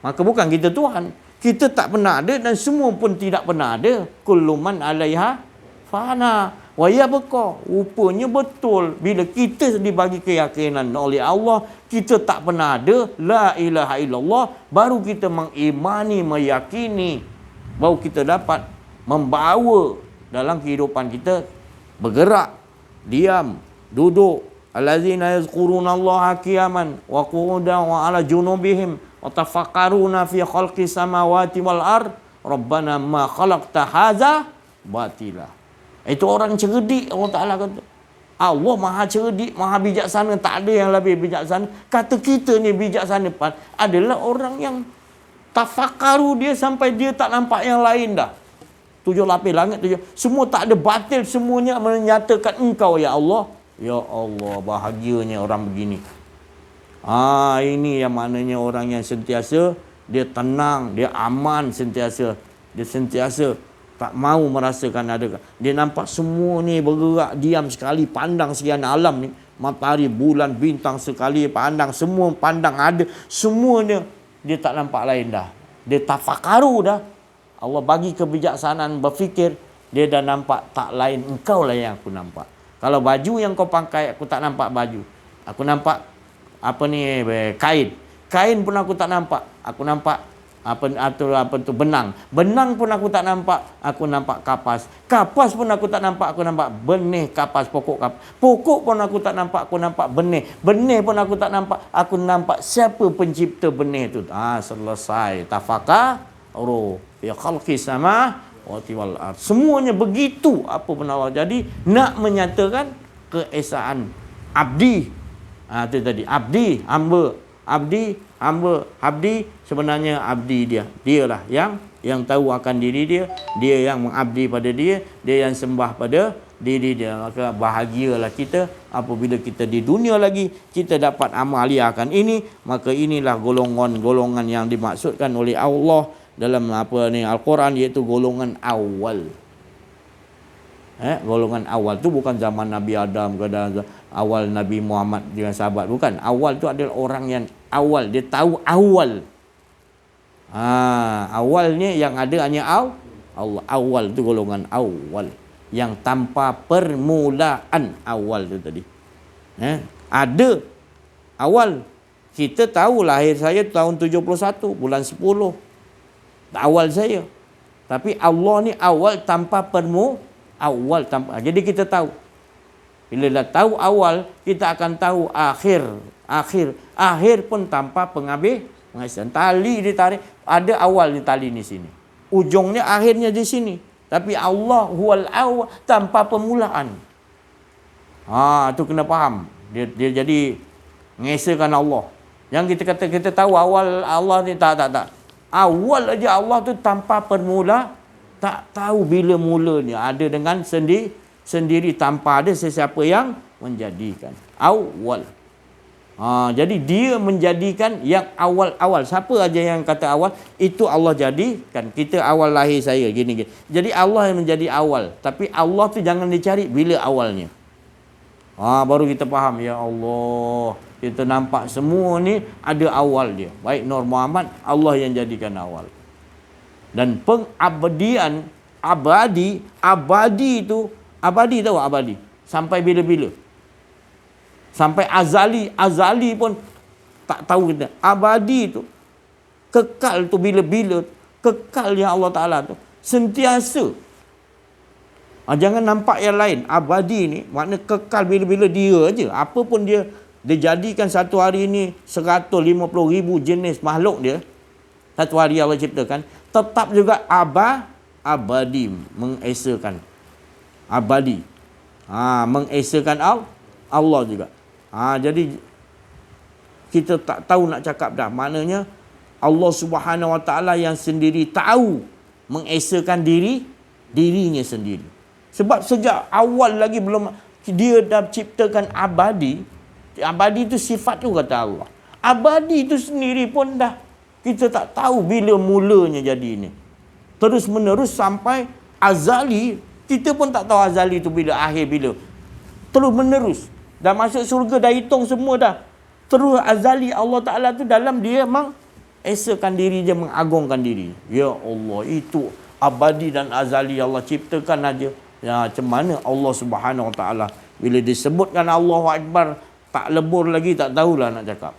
Maka bukan kita Tuhan. Kita tak pernah ada dan semua pun tidak pernah ada. Kullu man 'alaiha fana wa yabqa. Rupanya betul. Bila kita dibagi keyakinan oleh Allah, kita tak pernah ada, la ilaha illallah, baru kita mengimani, meyakini, baru kita dapat membawa dalam kehidupan kita bergerak, diam, duduk. Allazina yazkurunallaha qiyaman wa qu'udan wa 'ala junubihim wa tafakkaruna fi khalqis samawati wal ard rabbana ma khalaqta hadza batila. Itu orang cerdik, Allah Ta'ala kata. Allah maha cerdik, maha bijaksana, tak ada yang lebih bijaksana. Kata kita ni bijaksana adalah orang yang tafakkaru, dia sampai dia tak nampak yang lain dah. 7 lapis langit, semua tak ada batil, semuanya menyatakan engkau ya Allah. Ya Allah, bahagianya orang begini. Ini yang maknanya orang yang sentiasa dia tenang, dia aman sentiasa. Dia sentiasa tak mau merasakan ada. Dia nampak semua ni bergerak diam sekali, pandang sekian alam ni. Matahari, bulan, bintang sekali pandang, semua pandang ada. Semuanya dia tak nampak lain dah. Dia tafakaru dah. Allah bagi kebijaksanaan berfikir, dia dah nampak tak lain engkau lah yang aku nampak. Kalau baju yang kau pakai, aku tak nampak baju. Aku nampak kain. Kain pun aku tak nampak. Aku nampak benang. Benang pun aku tak nampak. Aku nampak kapas. Kapas pun aku tak nampak. Aku nampak benih kapas, pokok kapas. Pokok pun aku tak nampak. Aku nampak benih. Benih pun aku tak nampak. Aku nampak siapa pencipta benih itu. Selesai. Tafakkaru fi khalqis samawati wal ard. Semuanya begitu apa pun Allah. Jadi nak menyatakan keesaan abdi. Itu tadi abdi, hamba. Abdi, hamba, abdi sebenarnya abdi dia. Dialah yang tahu akan diri dia, dia yang mengabdi pada dia, dia yang sembah pada diri dia. Maka bahagialah kita apabila kita di dunia lagi kita dapat amaliakan ini, maka inilah golongan-golongan yang dimaksudkan oleh Allah dalam Al-Quran, iaitu golongan awal. Golongan awal tu bukan zaman Nabi Adam, awal Nabi Muhammad dengan sahabat, bukan. Awal tu adalah orang yang awal, dia tahu awal. Awalnya yang ada hanya Allah. Awal tu golongan awal yang tanpa permulaan. Awal tu tadi ada awal. Kita tahu lahir saya tahun 71 bulan 10, awal saya. Tapi Allah ni awal tanpa awal tanpa. Jadi kita tahu. Bila dah tahu awal, kita akan tahu akhir. Akhir pun tanpa penghabisan. Tali ditarik, ada awal di tali ni sini. Ujungnya akhirnya di sini. Tapi Allah huwal awal tanpa permulaan. Tu kena faham. Dia jadi mengesahkan Allah. Yang kita kata kita tahu awal Allah ni tak. Awal aja Allah tu tanpa permula, tak tahu bila mulanya. Ada dengan sendiri tanpa ada sesiapa yang menjadikan. Awal. Jadi dia menjadikan yang awal-awal. Siapa aja yang kata awal, itu Allah jadikan. Kita awal lahir saya gini. Jadi Allah yang menjadi awal. Tapi Allah tu jangan dicari bila awalnya. Baru kita faham, ya Allah, kita nampak semua ni ada awal dia. Baik Nur Muhammad, Allah yang jadikan awal. Dan pengabadian, abadi itu, abadi tahu abadi? Sampai bila-bila. Sampai azali pun tak tahu kita. Abadi itu, kekal tu bila-bila, kekal yang Allah Ta'ala tu, sentiasa. Jangan nampak yang lain. Abadi ni makna kekal bila-bila dia aja. Apa pun dia jadikan satu hari ni 150,000 jenis makhluk dia. Satu hari Allah ciptakan. Tetap juga abadi. Mengesakan. Abadi. Mengesakan Allah juga. Jadi kita tak tahu nak cakap dah. Maknanya Allah Subhanahu Wa Taala yang sendiri tahu mengesakan dirinya sendiri. Sebab sejak awal lagi belum dia dah ciptakan abadi. Abadi itu sifat tu kata Allah. Abadi itu sendiri pun dah kita tak tahu bila mulanya jadi ini. Terus menerus sampai azali, kita pun tak tahu azali itu bila, akhir bila. Terus menerus. Dah masuk surga, dah hitung semua dah. Terus azali Allah Ta'ala tu dalam dia memang esakan diri dia, mengagungkan diri. Ya Allah, itu abadi dan azali Allah ciptakan aja. Ya, macam mana Allah Subhanahu Wa Taala bila disebutkan Allahu Akbar, tak lebur lagi, tak tahulah nak cakap.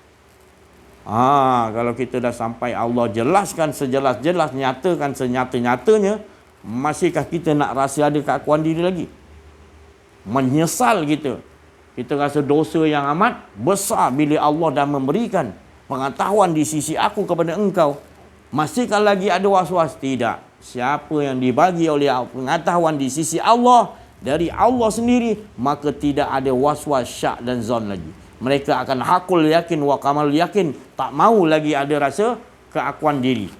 Kalau kita dah sampai Allah jelaskan sejelas-jelas, nyatakan senyata-nyatanya, masihkah kita nak rasa ada keakuan diri lagi? Menyesal kita. Kita rasa dosa yang amat besar bila Allah dah memberikan pengetahuan di sisi aku kepada engkau. Masihkah lagi ada was-was? Tidak. Siapa yang dibagi oleh pengetahuan di sisi Allah, dari Allah sendiri, maka tidak ada was-was, syak dan zon lagi. Mereka akan hakul yakin wa kamal yakin. Tak mau lagi ada rasa keakuan diri.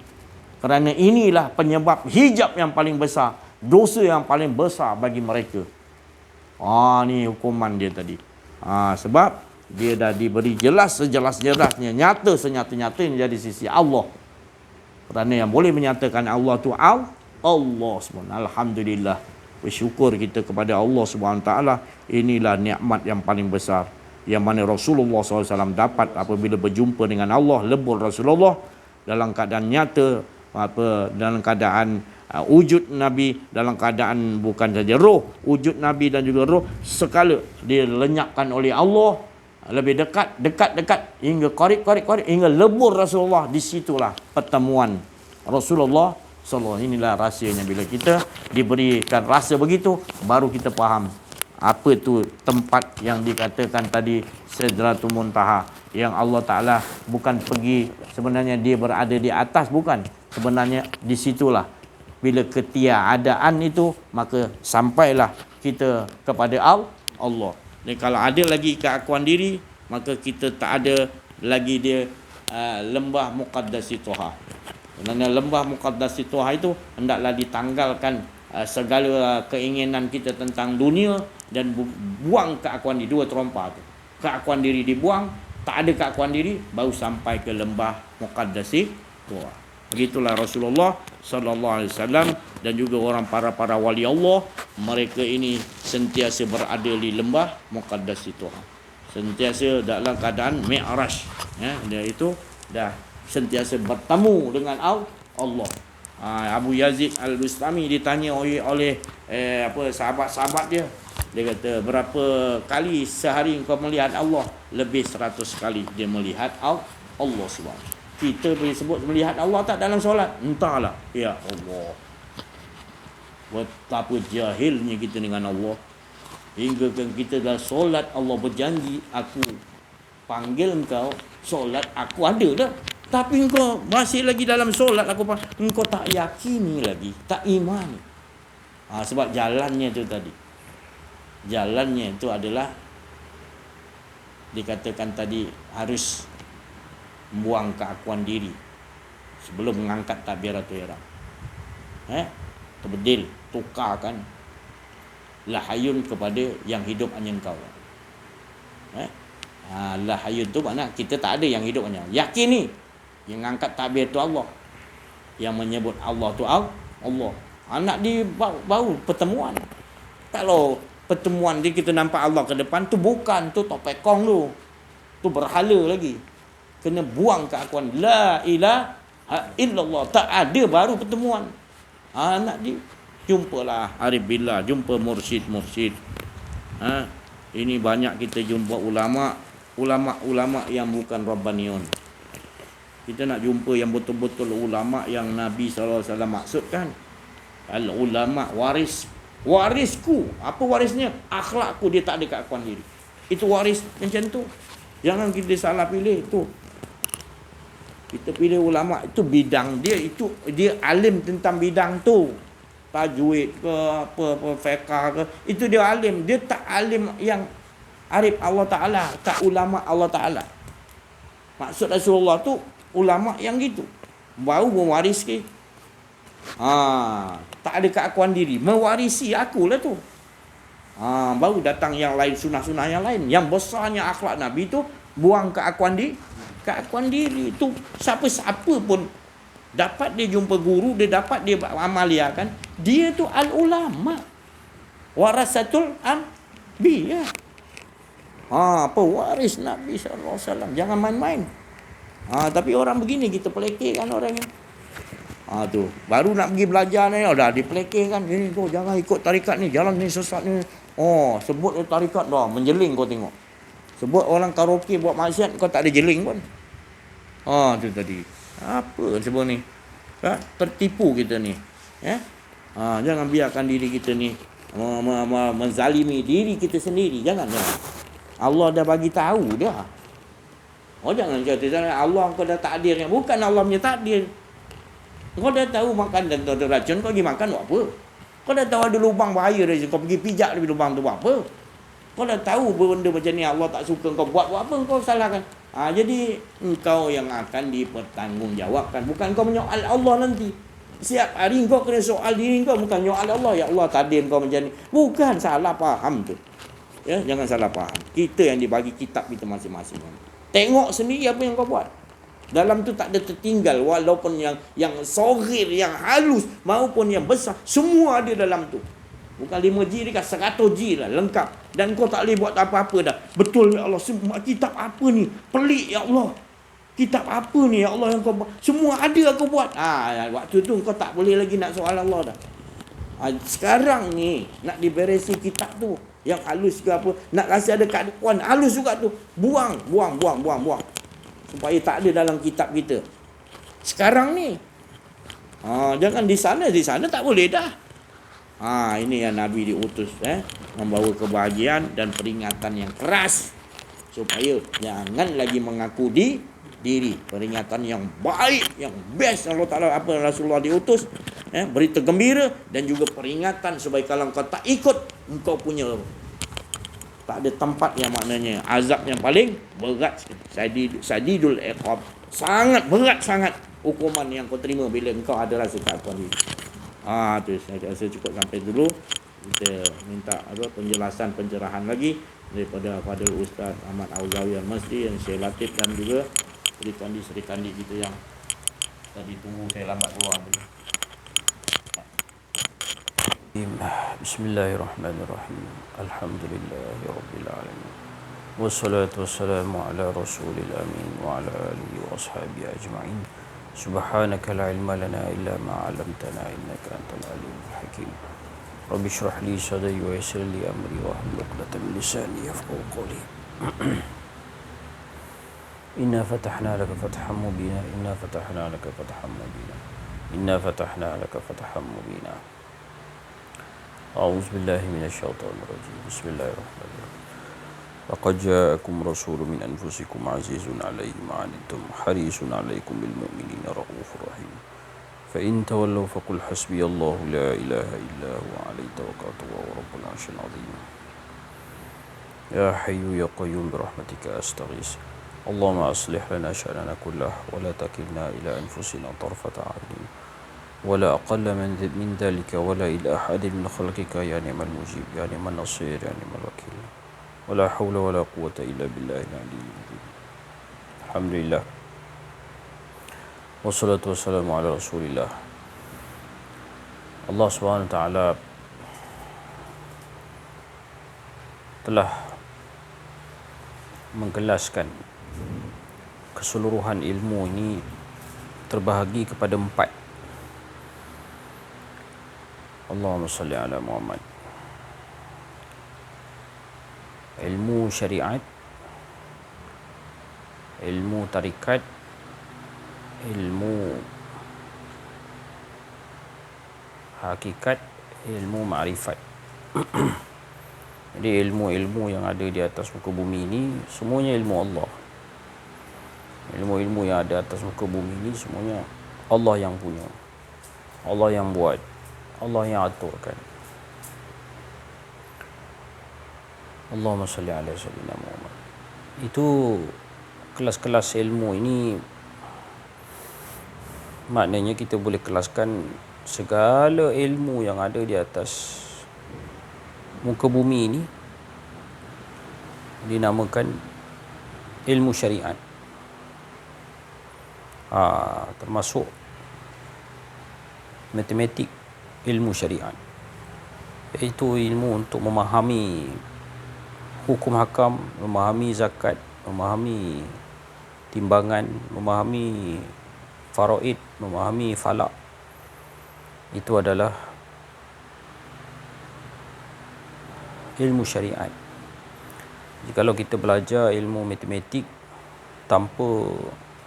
Kerana inilah penyebab hijab yang paling besar, dosa yang paling besar bagi mereka. Ni hukuman dia tadi. Sebab dia dah diberi jelas sejelas-jelasnya, nyata senyata-nyatanya dari sisi Allah. Kerana yang boleh menyatakan Allah tu Allah SWT. Alhamdulillah. Bersyukur kita kepada Allah SWT. Inilah nikmat yang paling besar yang mana Rasulullah SAW dapat apabila berjumpa dengan Allah. Lebur Rasulullah dalam keadaan nyata, dalam keadaan wujud Nabi, dalam keadaan bukan saja roh, wujud Nabi dan juga roh sekala dia lenyapkan oleh Allah, lebih dekat hingga qarib hingga lebur Rasulullah. Disitulah pertemuan Rasulullah sallallahu. Inilah rahsianya. Bila kita diberikan rasa begitu, baru kita faham apa tu tempat yang dikatakan tadi Sidratul Muntaha, yang Allah Ta'ala bukan pergi sebenarnya dia berada di atas, bukan. Sebenarnya di situlah bila ketiadaan itu, maka sampailah kita kepada Allah. Dan kalau ada lagi keakuan diri, maka kita tak ada lagi dia lembah Muqaddasi Toha. Sebenarnya lembah Muqaddasi Toha itu hendaklah ditanggalkan segala keinginan kita tentang dunia dan buang keakuan diri. Dua terompa tu. Keakuan diri dibuang, tak ada keakuan diri, baru sampai ke lembah Muqaddasi Toha. Begitulah Rasulullah sallallahu alaihi wasallam dan juga orang para wali Allah, mereka ini sentiasa berada di lembah Muqaddasi Toha. Sentiasa dalam keadaan Mi'raj. Dia itu dah sentiasa bertemu dengan Allah. Abu Yazid Al-Bustami ditanya oleh sahabat-sahabat dia. Dia kata, berapa kali sehari engkau melihat Allah? Lebih 100 kali dia melihat Allah SWT. Kita boleh sebut melihat Allah tak dalam solat? Entahlah. Ya Allah, betapa jahilnya kita dengan Allah. Hingga kita dalam solat, Allah berjanji, aku panggil engkau solat, aku ada dah. Tapi engkau masih lagi dalam solat, engkau tak yakini lagi, tak iman. Sebab jalannya itu tadi. Jalannya itu adalah dikatakan tadi harus buang keakuan diri. sebelum mengangkat takbiratul ihram. Terbedil, tukarkan la hayyun kepada yang hidup hanya engkau. La hayyun tu makna kita tak ada yang hidup hanya. Yakin ni yang angkat takbir tu Allah, yang menyebut Allah tu Allah. Anak di baru pertemuan. Kalau pertemuan dia kita nampak Allah ke depan tu bukan, tu topekong tu. Tu berhala lagi. Kena buang keakuan la ilaha illallah. Tak ada baru pertemuan. Anak dia jumpalah arif billah, jumpa mursyid. Ini banyak kita jumpa ulama yang bukan rabbaniun. Kita nak jumpa yang betul-betul ulama yang Nabi SAW maksudkan. Al-ulama warisku. Apa warisnya? Akhlakku, dia tak ada keakuan diri. Itu waris macam tu. Jangan kita salah pilih tu. Kita pilih ulama itu bidang dia, itu dia alim tentang bidang tu. Tajwid ke apa fiqh ke, itu dia alim. Dia tak alim yang arif Allah Taala, tak ulama Allah Taala. Maksud Rasulullah tu ulama yang gitu. Baru mewaris ke. Tak ada keakuan diri, mewarisi akulah tu. Baru datang yang lain, sunah-sunah yang lain. Yang besarnya akhlak Nabi tu buang keakuan diri tu. Siapa-siapa pun dapat dia jumpa guru, dia dapat dia amaliakan. Dia tu al-ulama, warasatul anbiya. Pewaris Nabi SAW. Jangan main-main. Tapi orang begini kita pelekehkan orangnya. Tu baru nak pergi belajar ni, dah dipelekehkan. Ini kau jangan ikut tarikat ni, jalan ni sesat ni. Sebut tarikat dah menjeling kau tengok. Sebut orang karaoke buat maksiat, kau tak ada jeling pun. Tu tadi. Apa sebut ni? Tertipu kita ni. Jangan biarkan diri kita ni menzalimi diri kita sendiri. Jangan. Allah dah bagi tahu dah. Jangan kata Allah kau dah takdirnya. Bukan Allah punya takdir. Kau dah tahu makan dan ada racun, kau pergi makan buat apa? Kau dah tahu ada lubang bahaya dari situ, kau pergi pijak di lubang tu buat apa? Kau dah tahu benda macam ni Allah tak suka, kau buat apa? Kau salahkan. Jadi engkau yang akan dipertanggungjawabkan. Bukan kau menyoal Allah nanti. Setiap hari kau kena soal diri kau, bukan menyoal Allah. Ya Allah, takdir kau macam ni. Bukan, salah faham tu. Ya, jangan salah faham. Kita yang dibagi kitab kita masing-masing. Tengok sendiri apa yang kau buat. Dalam tu tak ada tertinggal, walaupun yang soghir, yang halus maupun yang besar, semua ada dalam tu. Bukan 5G dekat 100G lah, lengkap. Dan kau tak boleh buat apa-apa dah. Betul ya Allah, semua kitab apa ni? Pelik ya Allah. Kitab apa ni ya Allah yang kau buat? Semua ada aku buat. Waktu tu kau tak boleh lagi nak soal Allah dah. Sekarang ni nak diberesi kitab tu yang halus ke apa, nak rasa ada keaduan halus juga tu, buang. Supaya tak ada dalam kitab kita. Sekarang ni. Jangan di sana tak boleh dah. Ini yang Nabi diutus membawa kebahagiaan dan peringatan yang keras supaya jangan lagi mengaku diri. Peringatan yang baik, yang best Allah Taala apa Rasulullah diutus, berita gembira dan juga peringatan supaya kalau kau tak ikut, engkau punya tak ada tempat yang maknanya azab yang paling berat, sadidul iqab, sangat berat sangat hukuman yang kau terima bila engkau ada rasa keakuan diri. Tu saya rasa cukup sampai dulu. Kita minta penjelasan pencerahan lagi daripada Fadil Ustaz Ahmad Auzawi Al-Masdi yang Syekh Latif dan juga Sri Kandi kita yang tadi tunggu saya lambat keluar tadi. Bismillahirrahmanirrahim. Alhamdulillahi rabbil alamin. Wassalatu wassalamu ala rasulil amin wa ala alihi wa ashabihi ajma'in. Subhanaka la ilma lana illa ma 'allamtana innaka antal alimul hakim. Rabbi shrah li sadri wa yassir li amri wa hlul 'uqdatam min lisani yafqahu qawli. Inna fatahna laka fathan mubina. Inna fatahna laka fathan mubina. Inna fatahna laka fathan mubina. أعوذ بالله من الشيطان الرجيم بسم الله الرحمن الرحيم لقد جاءكم رسول من أنفسكم عزيز عليه ما عنتم حريص عليكم بالمؤمنين رؤوف رحيم فإن تولوا فقل حسبي الله لا إله إلا هو عليه توكلت وهو رب العرش العظيم يا حي يا قيوم برحمتك أستغيث اللهم أصلح لنا شأننا كله ولا تكلنا إلى أنفسنا طرفة عين ولا أقل من ذلك ولا إلى أحد من خلقك يا نعم المجيب يا نعم النصير يا نعم الوكيل ولا حول ولا قوة إلا بالله العلي العظيم. الحمد لله والصلاة والسلام على رسول الله. Allah SWT telah menggelaskan keseluruhan ilmu ini terbahagi kepada 4. Allahumma salli ala Muhammad. Ilmu syariat, ilmu tarikat, ilmu hakikat, ilmu ma'rifat. Jadi ilmu-ilmu yang ada di atas muka bumi ini semuanya ilmu Allah. Ilmu-ilmu yang ada atas muka bumi ini semuanya Allah yang punya, Allah yang buat, Allah yang aturkan. Allahumma salli ala sayyidina Muhammad. Itu kelas-kelas ilmu ini maknanya kita boleh kelaskan segala ilmu yang ada di atas muka bumi ini dinamakan ilmu syariat. Termasuk matematik, ilmu syariat, iaitu ilmu untuk memahami hukum hakam, memahami zakat, memahami timbangan, memahami faraid, memahami falak. Itu adalah ilmu syariat. Jikalau kita belajar ilmu matematik tanpa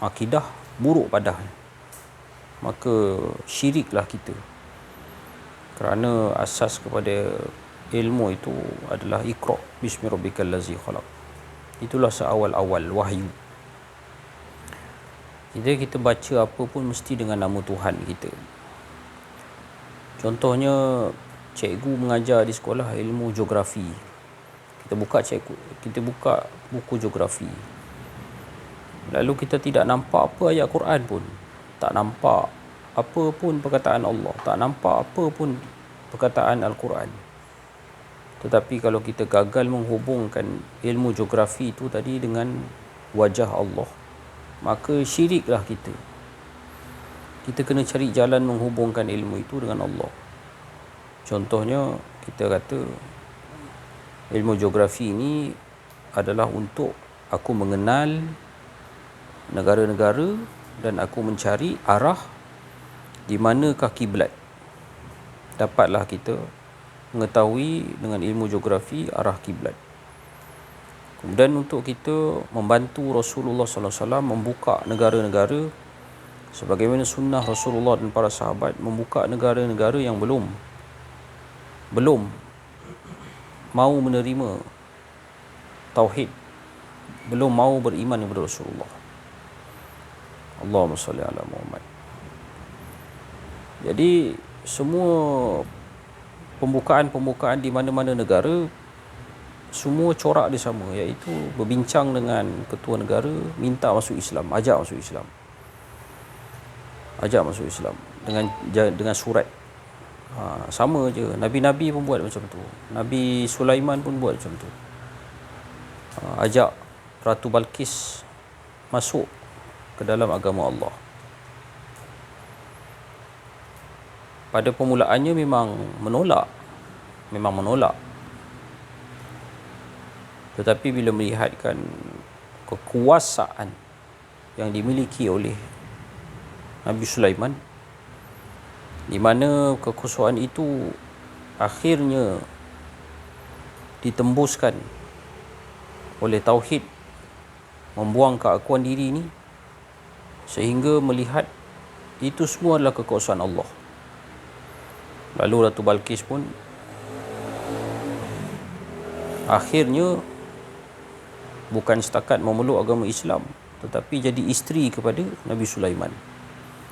akidah, buruk padahal, maka syiriklah kita. Kerana asas kepada ilmu itu adalah iqra bismi rabbikal ladzi khalaq. Itulah seawal-awal wahyu. Kita baca apa pun mesti dengan nama Tuhan kita. Contohnya cikgu mengajar di sekolah ilmu geografi. Kita buka buku geografi. Lalu kita tidak nampak apa ayat Quran pun. Tak nampak apa pun perkataan Allah. Tak nampak apa pun perkataan Al-Quran. Tetapi kalau kita gagal menghubungkan ilmu geografi itu tadi dengan wajah Allah, maka syiriklah kita. Kita kena cari jalan menghubungkan ilmu itu dengan Allah. Contohnya kita kata ilmu geografi ini adalah untuk aku mengenal negara-negara dan aku mencari arah di manakah kiblat. Dapatlah kita mengetahui dengan ilmu geografi arah kiblat. Kemudian untuk kita membantu Rasulullah sallallahu alaihi wasallam membuka negara-negara sebagaimana sunnah Rasulullah dan para sahabat membuka negara-negara yang belum mau menerima tauhid, belum mau beriman kepada Rasulullah. Allahumma salli ala Muhammad. Jadi semua pembukaan di mana-mana negara semua corak dia sama, iaitu berbincang dengan ketua negara, minta masuk Islam, ajak masuk Islam dengan surat. Sama je, nabi-nabi pun buat macam tu. Nabi Sulaiman pun buat macam tu. Ajak Ratu Balqis masuk ke dalam agama Allah. Pada permulaannya memang menolak. Tetapi bila melihatkan kekuasaan yang dimiliki oleh Nabi Sulaiman, di mana kekuasaan itu akhirnya ditembuskan oleh tauhid, membuang keakuan diri ini, sehingga melihat itu semua adalah kekuasaan Allah. Lalu Ratu Balqis pun akhirnya bukan setakat memeluk agama Islam, tetapi jadi isteri kepada Nabi Sulaiman.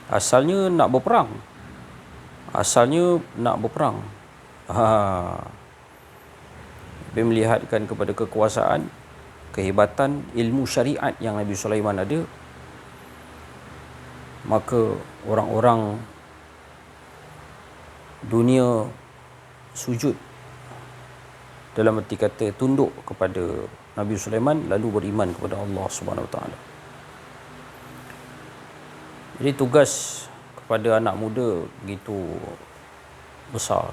Asalnya nak berperang. Dia melihatkan kepada kekuasaan, kehebatan ilmu syariat yang Nabi Sulaiman ada, maka orang-orang dunia sujud, dalam arti kata tunduk kepada Nabi Sulaiman, lalu beriman kepada Allah Subhanahu Wa Taala. Jadi tugas kepada anak muda begitu besar.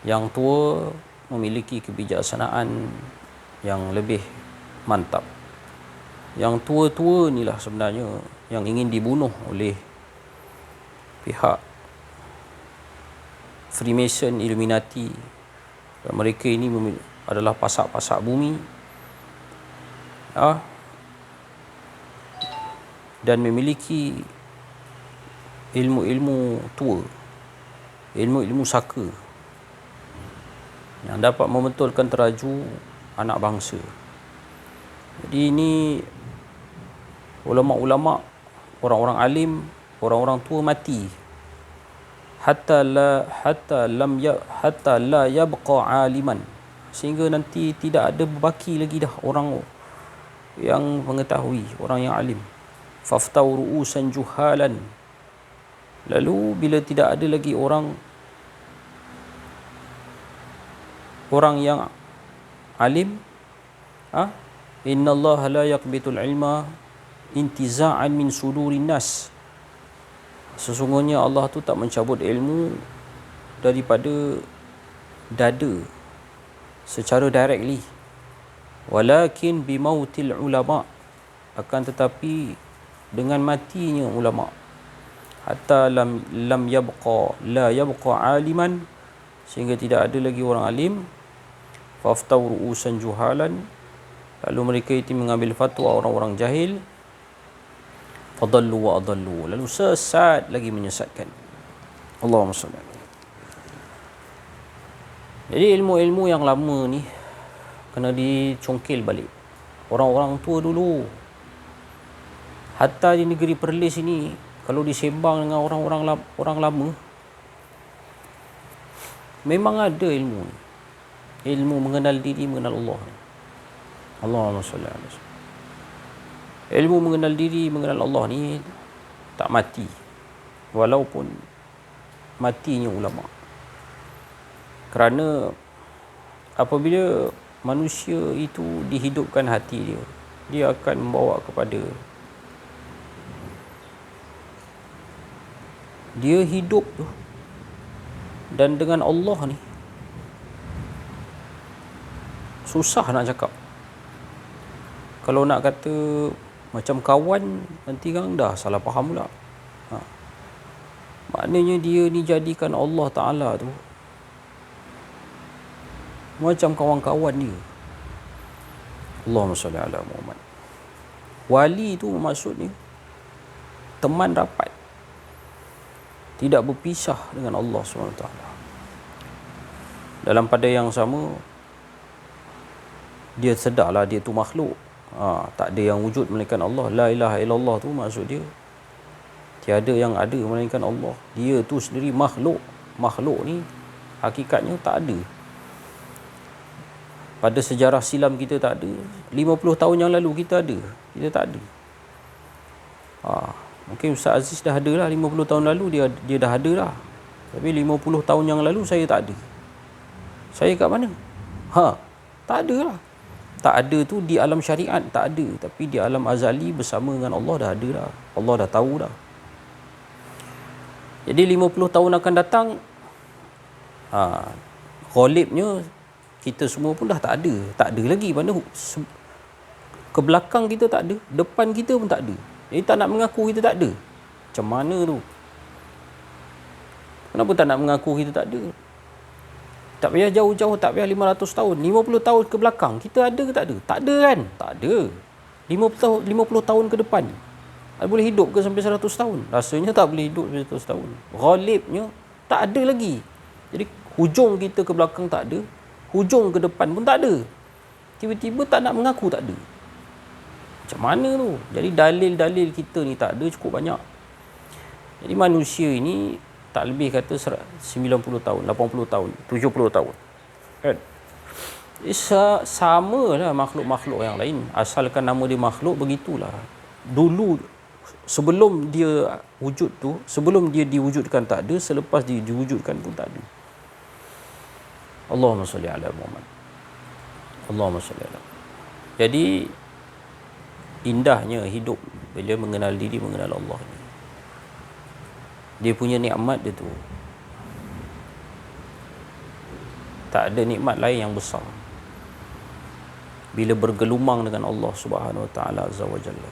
Yang tua memiliki kebijaksanaan yang lebih mantap. Yang tua-tua inilah sebenarnya yang ingin dibunuh oleh pihak Freemason, Illuminati. Dan mereka ini adalah pasak-pasak bumi, dan memiliki ilmu-ilmu tua, ilmu-ilmu saka yang dapat membetulkan teraju anak bangsa. Jadi ini ulama-ulama, orang-orang alim, orang-orang tua mati hatta la yabqa aliman, sehingga nanti tidak ada berbaki lagi dah orang yang mengetahui, orang yang alim. Faftau ru'usan juhalan, lalu bila tidak ada lagi orang yang alim, innallaha la yaqbitul ilma intiza'an min sudurin nas, sesungguhnya Allah tu tak mencabut ilmu daripada dada secara directly, walakin bimautil ulama, akan tetapi dengan matinya ulama. Hatta lam yabqa la yabqa aliman, sehingga tidak ada lagi orang alim. Faftau ru'usan juhalan, lalu mereka itu mengambil fatwa orang-orang jahil. Fadallu wa adallu, lalu sesat lagi menyesatkan. Allahumma salli. Jadi ilmu-ilmu yang lama ni kena dicongkil balik. Orang-orang tua dulu, hatta di negeri Perlis ini, kalau disembang dengan orang lama, memang ada ilmu ni. Ilmu mengenal diri, mengenal Allah. Allahumma salli alaihi wasallam. Ilmu mengenal diri, mengenal Allah ni tak mati, walaupun matinya ulama. Kerana apabila manusia itu dihidupkan hati dia, dia akan membawa kepada dia hidup tu. Dan dengan Allah ni susah nak cakap. Kalau nak kata macam kawan, nanti kan dah salah faham pula. Maknanya dia ni jadikan Allah Ta'ala tu macam kawan-kawan dia. Allahumma salli ala Muhammad. Wali tu maksudnya teman rapat, tidak berpisah dengan Allah SWT. Dalam pada yang sama, dia sedarlah dia tu makhluk. Tak ada yang wujud melainkan Allah. La ilaha illallah tu maksud dia tiada yang ada melainkan Allah. Dia tu sendiri makhluk. Makhluk ni hakikatnya tak ada. Pada sejarah silam kita tak ada. 50 tahun yang lalu kita ada, kita tak ada. Mungkin Ustaz Aziz dah ada lah 50 tahun lalu, dia dah ada lah. Tapi 50 tahun yang lalu saya tak ada. Saya kat mana? Tak ada lah. Tak ada tu di alam syariat tak ada, tapi di alam azali bersama dengan Allah dah ada dah. Allah dah tahu dah. Jadi 50 tahun akan datang, ghalibnya kita semua pun dah tak ada. Tak ada lagi. Mana ke belakang kita tak ada, depan kita pun tak ada. Jadi tak nak mengaku kita tak ada. Macam mana tu? Kenapa tak nak mengaku kita tak ada? Tak payah jauh-jauh, tak payah 500 tahun, 50 tahun ke belakang, kita ada ke tak ada? Tak ada kan? Tak ada. 50 tahun ke depan, boleh hidup ke sampai 100 tahun? Rasanya tak boleh hidup sampai 100 tahun. Ghalibnya tak ada lagi. Jadi hujung kita ke belakang tak ada, hujung ke depan pun tak ada. Tiba-tiba tak nak mengaku tak ada. Macam mana tu? Jadi dalil-dalil kita ni tak ada cukup banyak. Jadi manusia ini tak lebih kata 90 tahun, 80 tahun, 70 tahun. Kan? Sama lah makhluk-makhluk yang lain. Asalkan nama dia makhluk, begitulah. Dulu, sebelum dia wujud tu, sebelum dia diwujudkan tak ada, selepas dia diwujudkan pun tak ada. Allahumma salli ala Muhammad. Allahumma salli ala Muhammad. Jadi, indahnya hidup bila mengenal diri, mengenal Allah ni. Dia punya nikmat dia tu, tak ada nikmat lain yang besar bila bergelumang dengan Allah Subhanahu Wa Taala Azza wa Jalla.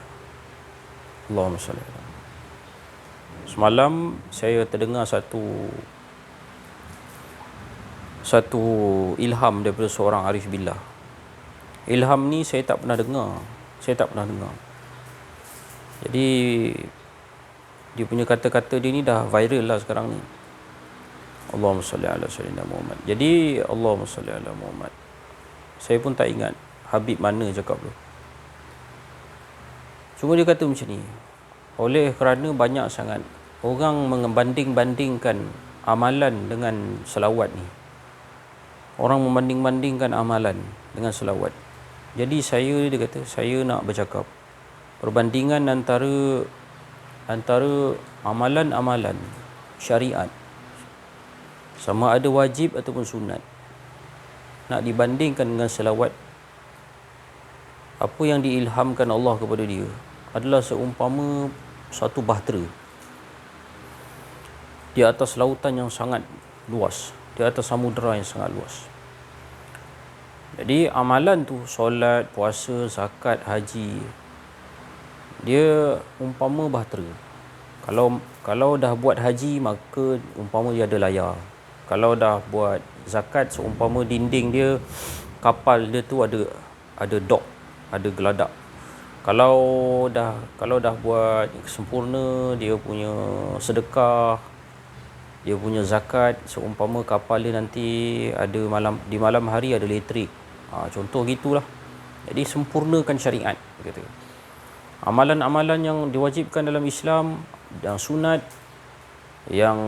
Allahumma salli ala Muhammad. Semalam saya terdengar satu ilham daripada seorang arif billah. Ilham ni saya tak pernah dengar. Jadi dia punya kata-kata dia ni dah viral lah sekarang ni. Allahumma salli ala sayyidina Muhammad. Jadi Allahumma salli ala Muhammad. Saya pun tak ingat Habib mana cakap tu. Cuma dia kata macam ni. Oleh kerana banyak sangat orang membanding-bandingkan amalan dengan selawat ni. Orang membanding-bandingkan amalan dengan selawat. Jadi dia kata, saya nak bercakap perbandingan antara amalan-amalan syariat, sama ada wajib ataupun sunat, nak dibandingkan dengan selawat. Apa yang diilhamkan Allah kepada dia adalah seumpama satu bahtera di atas lautan yang sangat luas, di atas samudera yang sangat luas. Jadi amalan tu, solat, puasa, zakat, haji, dia umpama bahtera. Kalau dah buat haji, maka umpama dia ada layar. Kalau dah buat zakat, seumpama dinding dia, kapal dia tu ada dok, ada geladak. Kalau dah buat sempurna, dia punya sedekah, dia punya zakat, seumpama kapal dia nanti di malam hari ada elektrik. Contoh gitulah. Jadi sempurnakan syariat, kata. Amalan-amalan yang diwajibkan dalam Islam, yang sunat, yang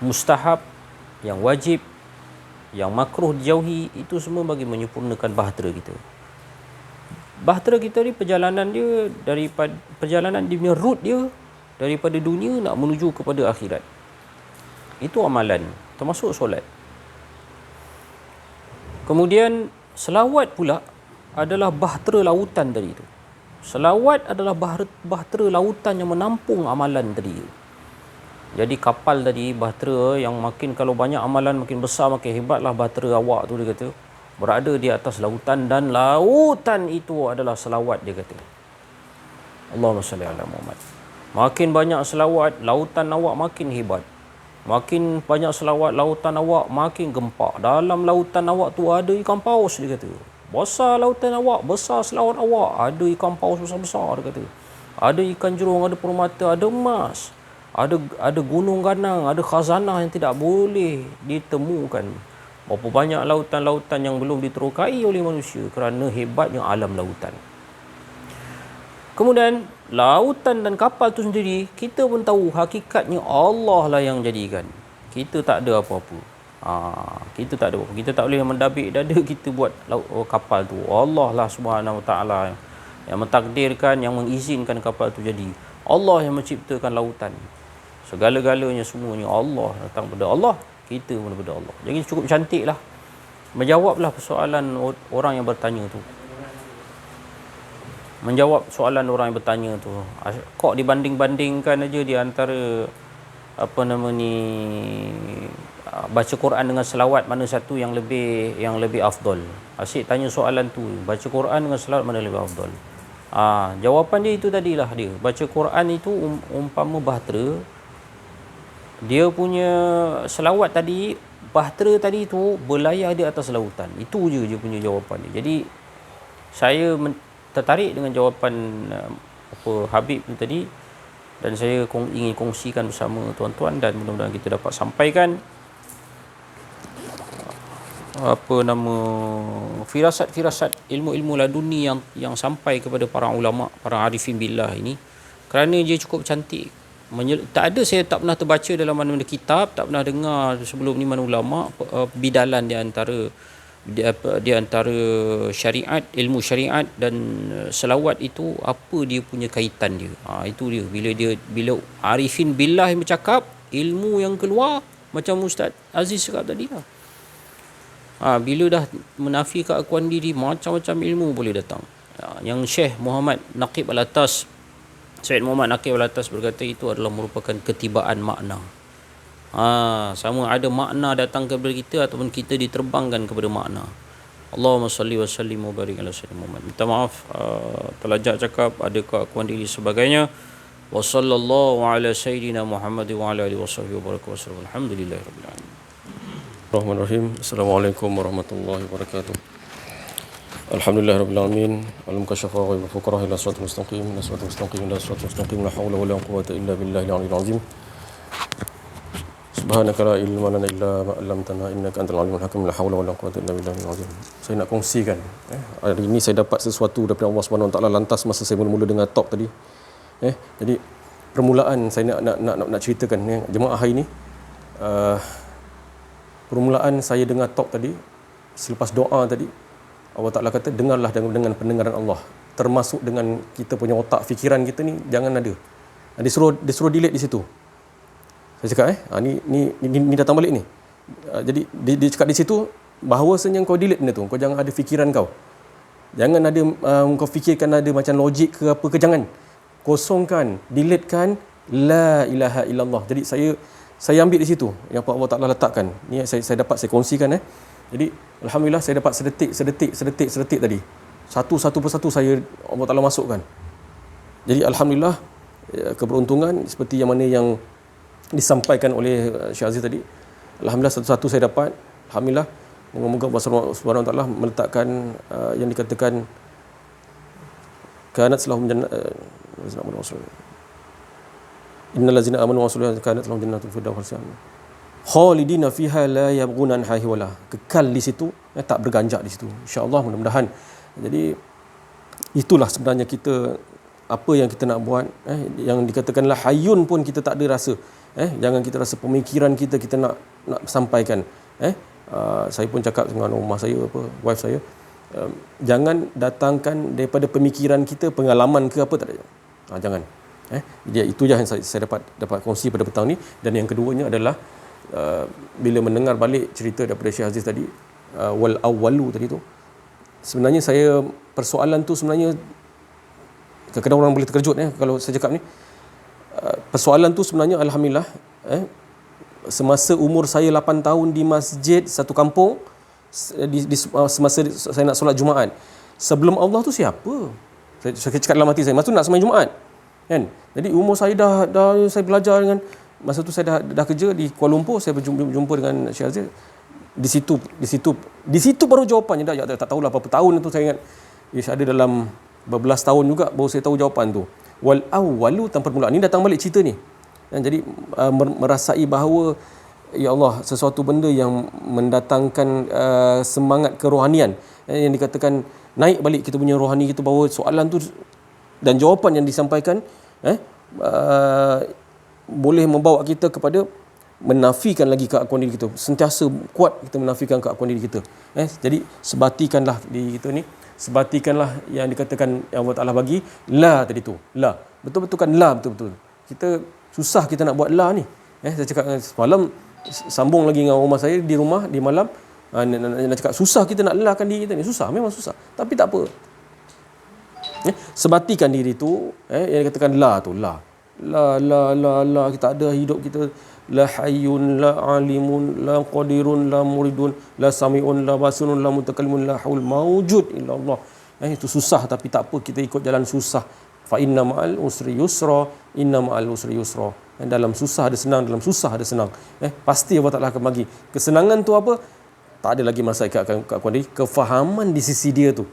mustahab, yang wajib, yang makruh dijauhi, itu semua bagi menyempurnakan bahtera kita. Bahtera kita ni perjalanan dia punya route dia daripada dunia nak menuju kepada akhirat. Itu amalan, termasuk solat. Kemudian selawat pula adalah bahtera lautan tadi itu. Selawat adalah bahtera lautan yang menampung amalan tadi. Jadi kapal tadi, bahtera yang makin, kalau banyak amalan makin besar, makin hebatlah bahtera awak tu, dia kata, berada di atas lautan, dan lautan itu adalah selawat, dia kata. Allahumma salli ala Muhammad. Makin banyak selawat, lautan awak makin hebat. Makin banyak selawat, lautan awak makin gempak. Dalam lautan awak tu ada ikan paus, dia kata. Besar lautan awak, besar selawat awak, ada ikan paus besar-besar, dia kata. Ada ikan jerung, ada permata, ada emas, ada gunung ganang, ada khazanah yang tidak boleh ditemukan. Berapa banyak lautan-lautan yang belum diterokai oleh manusia kerana hebatnya alam lautan. Kemudian lautan dan kapal tu sendiri, kita pun tahu hakikatnya Allah lah yang jadikan. Kita tak ada apa-apa. Kita tak ada apa-apa. Kita tak boleh mendabik dada kita buat kapal tu. Allah lah Subhanahu Wa Taala yang mentakdirkan, yang mengizinkan kapal tu jadi. Allah yang menciptakan lautan. Segala-galanya semuanya Allah, datang pada Allah, kita pun daripada Allah. Jadi cukup cantiklah menjawablah persoalan orang yang bertanya tu. Menjawab soalan orang yang bertanya tu. Kok dibanding-bandingkan aja di antara baca Quran dengan selawat, mana satu yang lebih afdal? Asyik tanya soalan tu. Baca Quran dengan selawat mana lebih afdal? Jawapan dia itu tadilah dia. Baca Quran itu umpama bahtera. Dia punya selawat tadi, bahtera tadi tu berlayar di atas lautan. Itu je dia punya jawapan dia. Jadi saya tertarik dengan jawapan Habib ni tadi, dan saya ingin kongsikan bersama tuan-tuan, dan mudah-mudahan kita dapat sampaikan firasat-firasat ilmu-ilmu laduni yang sampai kepada para ulama, para arifin billah ini, kerana dia cukup cantik tak ada, saya tak pernah terbaca dalam mana-mana kitab, tak pernah dengar sebelum ni mana ulama bidalan di antara syariat, ilmu syariat dan selawat itu apa dia punya kaitan dia. Itu dia, bila arifin billah yang bercakap, ilmu yang keluar macam Ustaz Aziz cakap tadi lah. Bila dah menafi keakuan diri, macam-macam ilmu boleh datang. Yang Syekh Muhammad Naqib Al-Atas, Syed Muhammad Naqib Al-Atas berkata itu adalah merupakan ketibaan makna. Sama ada makna datang kepada kita ataupun kita diterbangkan kepada makna. Allahumma salli wa sallim wa barik ala sayyidina Muhammad. Minta maaf telajak cakap ada keakuan diri sebagainya. Wa sallallahu ala sayyidina Muhammad wa ala alihi wasahbihi wa baraka wasallam. Alhamdulillahirabbil alamin. Bismillahirrahmanirrahim. Assalamualaikum warahmatullahi wabarakatuh. Alhamdulillahirabbil alamin. Alam kasyafa ghaibal fuqara ila siratal mustaqim, ila siratal mustaqim, ila siratal mustaqim. La haula wala quwwata illa billahil aliyyil azim. Subhanaka la ilma lana illa ma 'allamtana innaka antal alimul hakim. La haula wala quwwata illa billahil azim. Saya nak kongsikan hari ini saya dapat sesuatu daripada Allah Subhanahu Wa Taala lantas masa saya mula-mula dengar talk tadi. Jadi permulaan saya nak ceritakan jemaah hari ini. Permulaan saya dengar talk tadi, selepas doa tadi, Allah Ta'ala kata, dengarlah dengan pendengaran Allah. Termasuk dengan kita punya otak, fikiran kita ni, jangan ada. Dia suruh delete di situ. Saya cakap, ni datang balik ni. Jadi, dia cakap di situ, bahawasanya kau delete benda tu. Kau jangan ada fikiran kau. Jangan ada, kau fikirkan ada macam logik ke apa ke, jangan. Kosongkan, deletekan, la ilaha illallah. Jadi, saya ambil di situ yang Allah Ta'ala letakkan. Ni saya dapat saya kongsikan. Jadi alhamdulillah saya dapat sedetik tadi. Satu persatu saya Allah Ta'ala masukkan. Jadi alhamdulillah keberuntungan seperti yang mana yang disampaikan oleh Syekh Aziz tadi. Alhamdulillah satu-satu saya dapat. Alhamdulillah, moga-moga Allah Subhanahu Wa Ta'ala meletakkan yang dikatakan kanat lahum jannah innal ladzina amanu wa sallu kanat lahum jannatul firdaus khalidina fiha la yabghuna anha hiwala. Kekal di situ, tak berganjak di situ. Insya-Allah, mudah-mudahan. Jadi itulah sebenarnya kita, apa yang kita nak buat, yang dikatakanlah hayyun pun kita tak ada rasa. Jangan kita rasa pemikiran kita nak sampaikan. Saya pun cakap dengan rumah saya, wife saya, jangan datangkan daripada pemikiran kita pengalaman ke apa, tak ada. Jangan. Jadi itu je yang saya dapat kongsi pada petang ni. Dan yang keduanya adalah bila mendengar balik cerita daripada Syekh Aziz tadi, wal awwalu tadi tu, sebenarnya persoalan tu sebenarnya kadang-kadang orang boleh terkejut kalau saya cakap ni. Persoalan tu sebenarnya alhamdulillah semasa umur saya 8 tahun di masjid satu kampung, semasa saya nak solat Jumaat, sebelum Allah tu siapa? Saya cakap dalam hati saya, masa tu nak sembahyang Jumaat kan. Jadi umur saya dah saya belajar dengan, masa tu saya dah kerja di Kuala Lumpur, saya berjumpa dengan Syekh Aziz. Di situ baru jawapannya. Tak tahulah berapa tahun tu, saya ingat ada dalam berbelas tahun juga baru saya tahu jawapan tu. Wal awwalu, tanpa permulaan. Ni datang balik cerita ni. Jadi merasai bahawa ya Allah, sesuatu benda yang mendatangkan semangat kerohanian, yang dikatakan naik balik kita punya rohani kita, bahawa soalan tu dan jawapan yang disampaikan boleh membawa kita kepada menafikan lagi keakuan diri kita. Sentiasa kuat kita menafikan keakuan diri kita. Jadi sebatikanlah diri kita ni, sebatikanlah yang dikatakan yang Allah Ta'ala bagi, la tadi tu, la. Betul-betul kan la, betul-betul. Kita susah kita nak buat la ni. Saya cakap semalam, sambung lagi dengan rumah saya di rumah, di malam, nak cakap susah kita nak lelakan diri kita ni. Susah, memang susah. Tapi tak apa. Sebatikan diri tu, yang dikatakan la tu, la. La, kita ada hidup kita. La hayyun, la alimun, la qadirun, la muridun, la sami'un, la basirun, la mutakallimun, la haul mawjud illa Allah. Itu susah, tapi tak apa, kita ikut jalan susah. Fa inna ma'al usri yusra, inna ma'al usri yusra. Dalam susah ada senang, dalam susah ada senang. Pasti Allah Ta'ala akan bagi. Kesenangan tu apa? Tak ada lagi masa keakuan diri, kefahaman di sisi dia tu.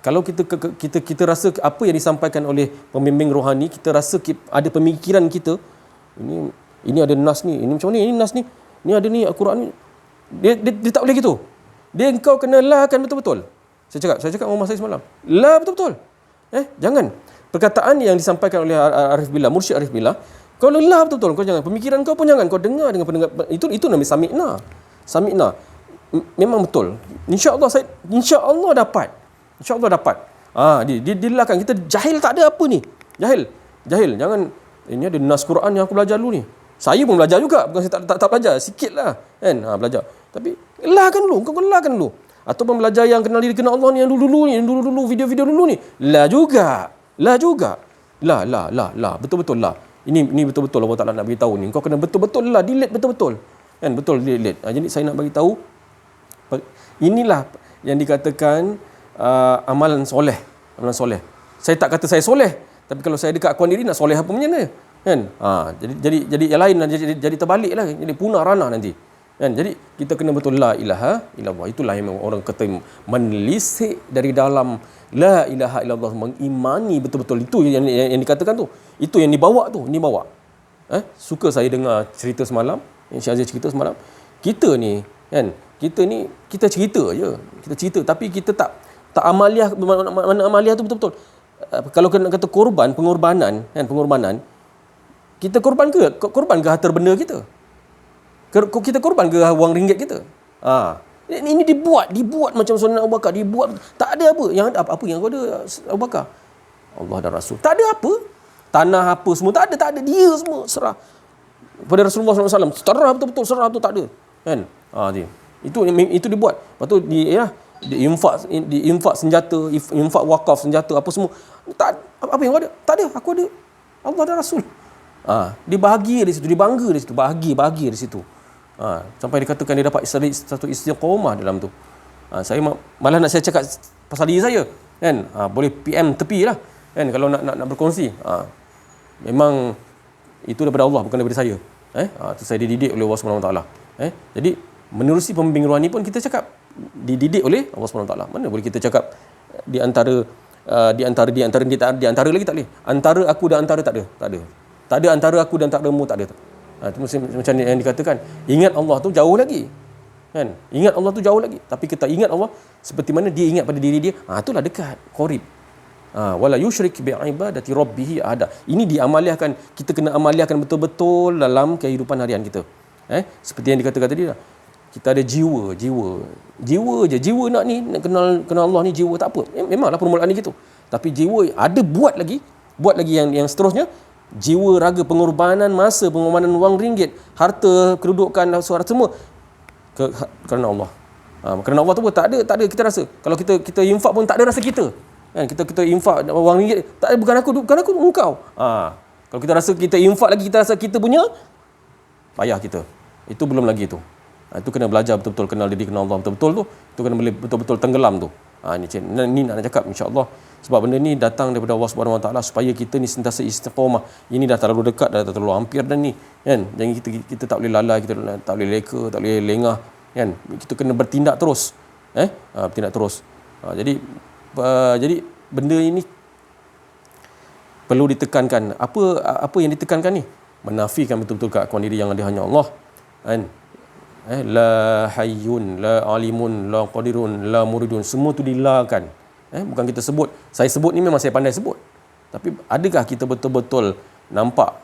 Kalau kita rasa apa yang disampaikan oleh pembimbing rohani, kita rasa ada pemikiran kita, ini ada nas ni, ini macam ni, ini nas ni, ni ada ni Al-Quran ni. Dia tak boleh gitu. Dia engkau kena lakan betul-betul. Saya cakap dengan rumah saya semalam. La betul-betul. Jangan. Perkataan yang disampaikan oleh Arif Billah, Mursyid Arif Billah, Kau lelah betul-betul, kau jangan, pemikiran kau pun jangan, kau dengar dengan pendengar. Itu namanya sami'na. Memang betul. Insya-Allah dapat. Insya-Allah dapat. Dia lelahkan kita jahil, tak ada apa ni. Jahil. Jangan ini ada nas Quran yang aku belajar dulu ni. Saya pun belajar juga, bukan saya tak belajar, sikitlah kan. Belajar. Tapi elahkan dulu, kau elahkan dulu. Ataupun belajar yang kenal diri kenal Allah ni, yang dulu video-video dulu ni. Lah juga. Betul-betul lah. Ini betul-betul Allah Taala nak bagi tahu ni. Kau kena betul-betul lah, delete betul-betul. Kan betul delete. Jadi saya nak bagi tahu inilah yang dikatakan amalan soleh. Saya tak kata saya soleh, tapi kalau saya dekat akuan diri nak soleh apa punya ni? Kan? Jadi yang lain jadi terbalik lah, jadi punah ranah nanti. Kan? Jadi kita kena betul la ilaha illallah. Itulah yang orang kata menelisik dari dalam la ilaha illallah, mengimani betul-betul itu yang dikatakan tu. Itu yang dibawa tu, suka saya dengar cerita semalam, yang Syazia cerita semalam. Kita ni kan, kita cerita je. Kita cerita tapi kita tak amaliah. Mana amaliah tu betul-betul. Kalau kena kata pengorbanan, kita korban ke harta benda kita? Kita korban ke wang ringgit kita? Ini dibuat macam Sunnah Abu Bakar, dibuat tak ada apa. Yang ada apa yang kau ada Abu Bakar? Allah dan Rasul. Tak ada apa. Tanah apa semua tak ada. Dia semua serah pada Rasulullah SAW. Serah betul-betul, serah tu tak ada. Kan? Itu dibuat. Lepas tu diinfak senjata, infak wakaf senjata apa semua. Apa yang kau ada? Tak ada, aku ada Allah dan Rasul. Dia bahagia di situ, dia bangga di situ, bahagia di situ. Sampai dikatakan dia dapat satu istiqamah dalam tu. Saya malah nak saya cakap pasal diri saya, kan? Boleh PM tepi lah, kan, kalau nak berkongsi. Memang itu daripada Allah, bukan daripada saya. Itu saya dididik oleh Allah Subhanahu Wa Taala. Jadi menerusi pembimbing rohani pun kita cakap dididik oleh Allah Subhanahu Wa Taala. Mana boleh kita cakap di antara lagi tak boleh. Antara aku dan antara tak ada. Tak ada antara aku dan tak ada mu, tak ada. Itu macam yang dikatakan, ingat Allah tu jauh lagi. Kan? Ingat Allah tu jauh lagi. Tapi kita ingat Allah seperti mana dia ingat pada diri dia. Itulah dekat, qarib. Wala yusyrik bi ibadati rabbih ahada. Ini diamaliahkan, kita kena amaliahkan betul-betul dalam kehidupan harian kita. Seperti yang dikatakan tadi lah. Kita ada jiwa je. Jiwa nak kenal Allah ni jiwa tak apa. Memanglah permulaan ni gitu. Tapi jiwa ada buat lagi yang seterusnya. Jiwa, raga, pengorbanan masa, pengorbanan wang ringgit, harta, kedudukan, suara semua kerana Allah. Kerana Allah tu pun tak ada kita rasa. Kalau kita infak pun tak ada rasa kita. Kan, kita infak wang ringgit, tak ada, bukan aku engkau. Kalau kita rasa kita infak lagi, kita rasa kita punya, payah kita. Itu belum lagi tu. Itu kena belajar betul-betul kenal diri, kenal Allah betul-betul tu. Itu kena boleh betul-betul tenggelam tu. Ini nak cakap insya-Allah. Sebab benda ni datang daripada Allah Subhanahu Wa Taala supaya kita ni sentiasa istiqamah. Ini dah terlalu dekat, dah terlalu hampir dah ni, kan? Jangan kita tak boleh lalai, kita tak boleh leka, tak boleh lengah, kan? Kita kena bertindak terus. Bertindak terus. Jadi benda ini perlu ditekankan. Apa yang ditekankan ni? Menafikan betul-betul keakuan diri yang ada hanya Allah, kan? La hayyun, la alimun, la qadirun, la muridun, semua tu dilakan. Bukan kita sebut. Saya sebut ni memang saya pandai sebut. Tapi adakah kita betul-betul nampak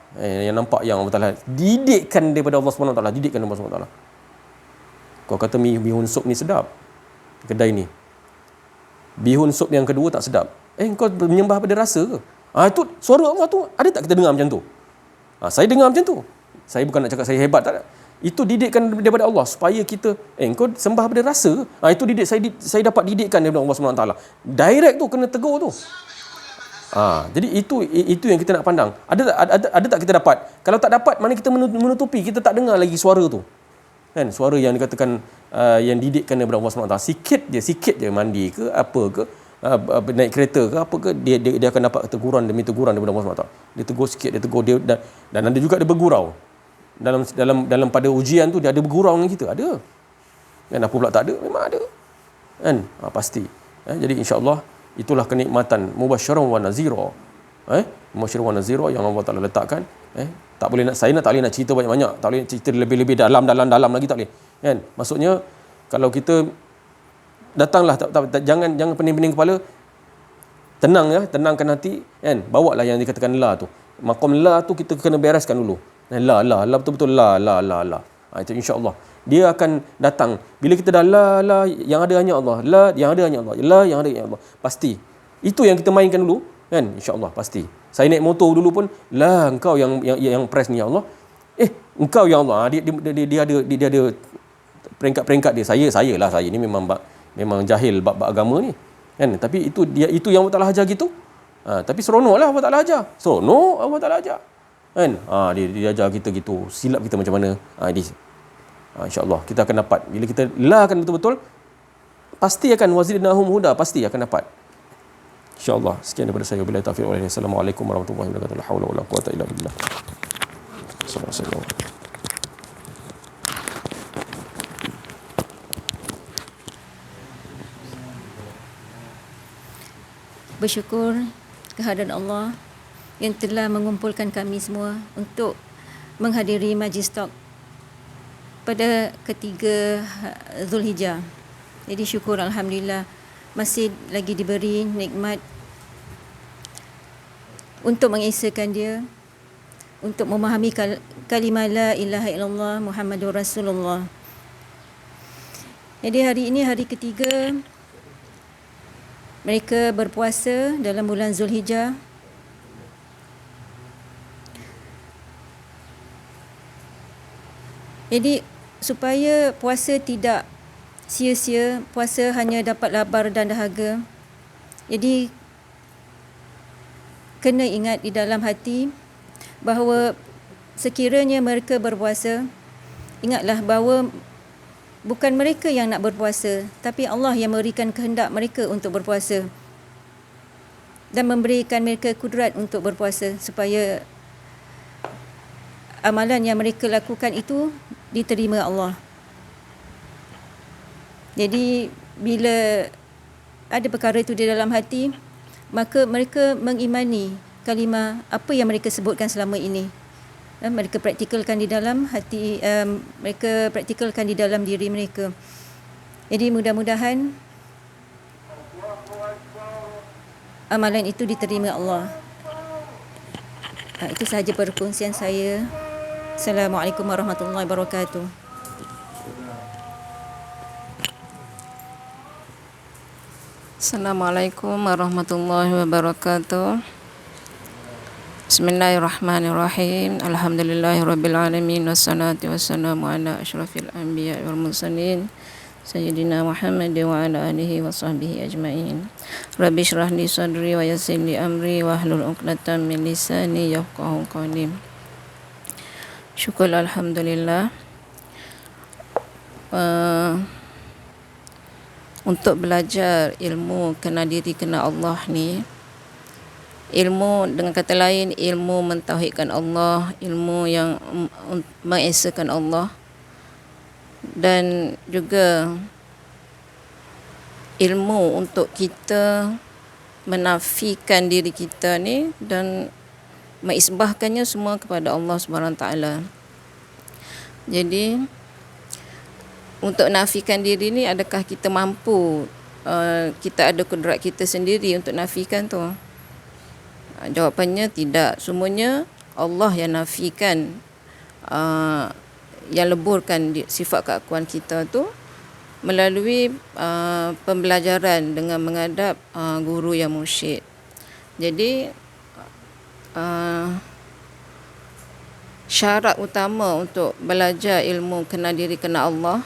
yang Allah Taala didikkan daripada Allah Subhanahu Taala, didikkan daripada Allah Subhanahu Taala. Kau kata bihun sup ni sedap, kedai ni. Bihun sup yang kedua tak sedap. Kau menyembah pada rasa ke? Itu suara Allah tu ada tak kita dengar macam tu? Saya dengar macam tu. Saya bukan nak cakap saya hebat, tak ada. Itu didikkan daripada Allah supaya kita kau sembah pada rasa. Itu didik saya dapat didikkan daripada Allah Subhanahu Taala. Direct tu kena tegur tu. Jadi itu yang kita nak pandang. Ada tak kita dapat? Kalau tak dapat, mana kita menutupi, kita tak dengar lagi suara tu. Kan, suara yang dikatakan yang didikkan daripada Allah Subhanahu Taala. Sikit je mandi ke apa ke, naik kereta ke apa ke, dia akan dapat teguran demi teguran daripada Allah Subhanahu Taala. Dia tegur sikit, dia tegur dia, dan ada juga dia bergurau. Dalam pada ujian tu dia ada bergurau dengan kita, ada. Dan apa pula tak ada? Memang ada. Kan? Pasti. Jadi insya-Allah itulah kenikmatan mubasyiran wa nazira. Mubasyiran wa nazira yang Allah Taala letakkan. Tak boleh nak cerita banyak-banyak, tak boleh cerita lebih-lebih dalam lagi, tak boleh. Kan? Maksudnya kalau kita datanglah jangan pening-pening kepala. Tenangkan hati, kan? Bawalah yang dikatakan la tu. Maqam la tu kita kena bereskan dulu. La betul-betul la. Itu insya-Allah. Dia akan datang. Bila kita dah la yang ada hanya Allah. La yang ada hanya Allah. La yang ada hanya Allah. Pasti. Itu yang kita mainkan dulu kan, insya-Allah pasti. Saya naik motor dulu pun la engkau yang press ni ya Allah. Engkau ya Allah. Dia ada peringkat-peringkat dia. Saya ni memang jahil bab agama ni. Kan? Tapi itu yang Allah Taala ajar gitu. Tapi seronoklah Allah Taala ajar. Seronok Allah Taala ajar. Kan? Dia ajar kita gitu. Silap kita macam mana? InsyaAllah kita akan dapat. Bila kita kan betul-betul, pasti akan wazidnahum huda, pasti akan dapat. InsyaAllah. Sekian daripada saya. Wabillahi taufiq wal hidayah. Assalamualaikum warahmatullahi wabarakatuh. La haula wala quwwata illa billah. Assalamualaikum. Bersyukur kehadiran Allah yang telah mengumpulkan kami semua untuk menghadiri majlis talk pada ketiga Zulhijjah. Jadi syukur alhamdulillah masih lagi diberi nikmat untuk mengesakan dia, untuk memahami kalimah la ilaha illallah Muhammadur Rasulullah. Jadi hari ini hari ketiga mereka berpuasa dalam bulan Zulhijjah. Jadi supaya puasa tidak sia-sia, puasa hanya dapat lapar dan dahaga. Jadi kena ingat di dalam hati bahawa sekiranya mereka berpuasa, ingatlah bahawa bukan mereka yang nak berpuasa, tapi Allah yang memberikan kehendak mereka untuk berpuasa dan memberikan mereka kudrat untuk berpuasa supaya amalan yang mereka lakukan itu diterima Allah. Jadi bila ada perkara itu di dalam hati, maka mereka mengimani kalimah apa yang mereka sebutkan selama ini. Mereka praktikalkan di dalam hati, mereka praktikalkan di dalam diri mereka. Jadi mudah-mudahan amalan itu diterima Allah. Itu sahaja perkongsian saya. Assalamualaikum warahmatullahi wabarakatuh. Assalamualaikum warahmatullahi wabarakatuh. Bismillahirrahmanirrahim. Alhamdulillahirabbil alamin wassalatu wassalamu ala asyrafil anbiya wal mursalin sayyidina Muhammad wa ala alihi wa sahbihi ajmain. Rabbi shrah li sadri wa yassir li amri wa hlul 'uqdatam min lisani yafqahu qawli. Syukur alhamdulillah. Untuk belajar ilmu kenal diri kenal Allah ni, ilmu dengan kata lain ilmu mentauhidkan Allah, ilmu yang mengesakan Allah, dan juga ilmu untuk kita menafikan diri kita ni dan mengisbahkannya semua kepada Allah Subhanahu Taala. Jadi untuk nafikan diri ni, adakah kita mampu, kita ada kudrat kita sendiri untuk nafikan tu? Jawapannya tidak. Semuanya Allah yang nafikan, yang leburkan sifat keakuan kita tu melalui pembelajaran dengan menghadap guru yang mursyid. Jadi syarat utama untuk belajar ilmu kenal diri kenal Allah,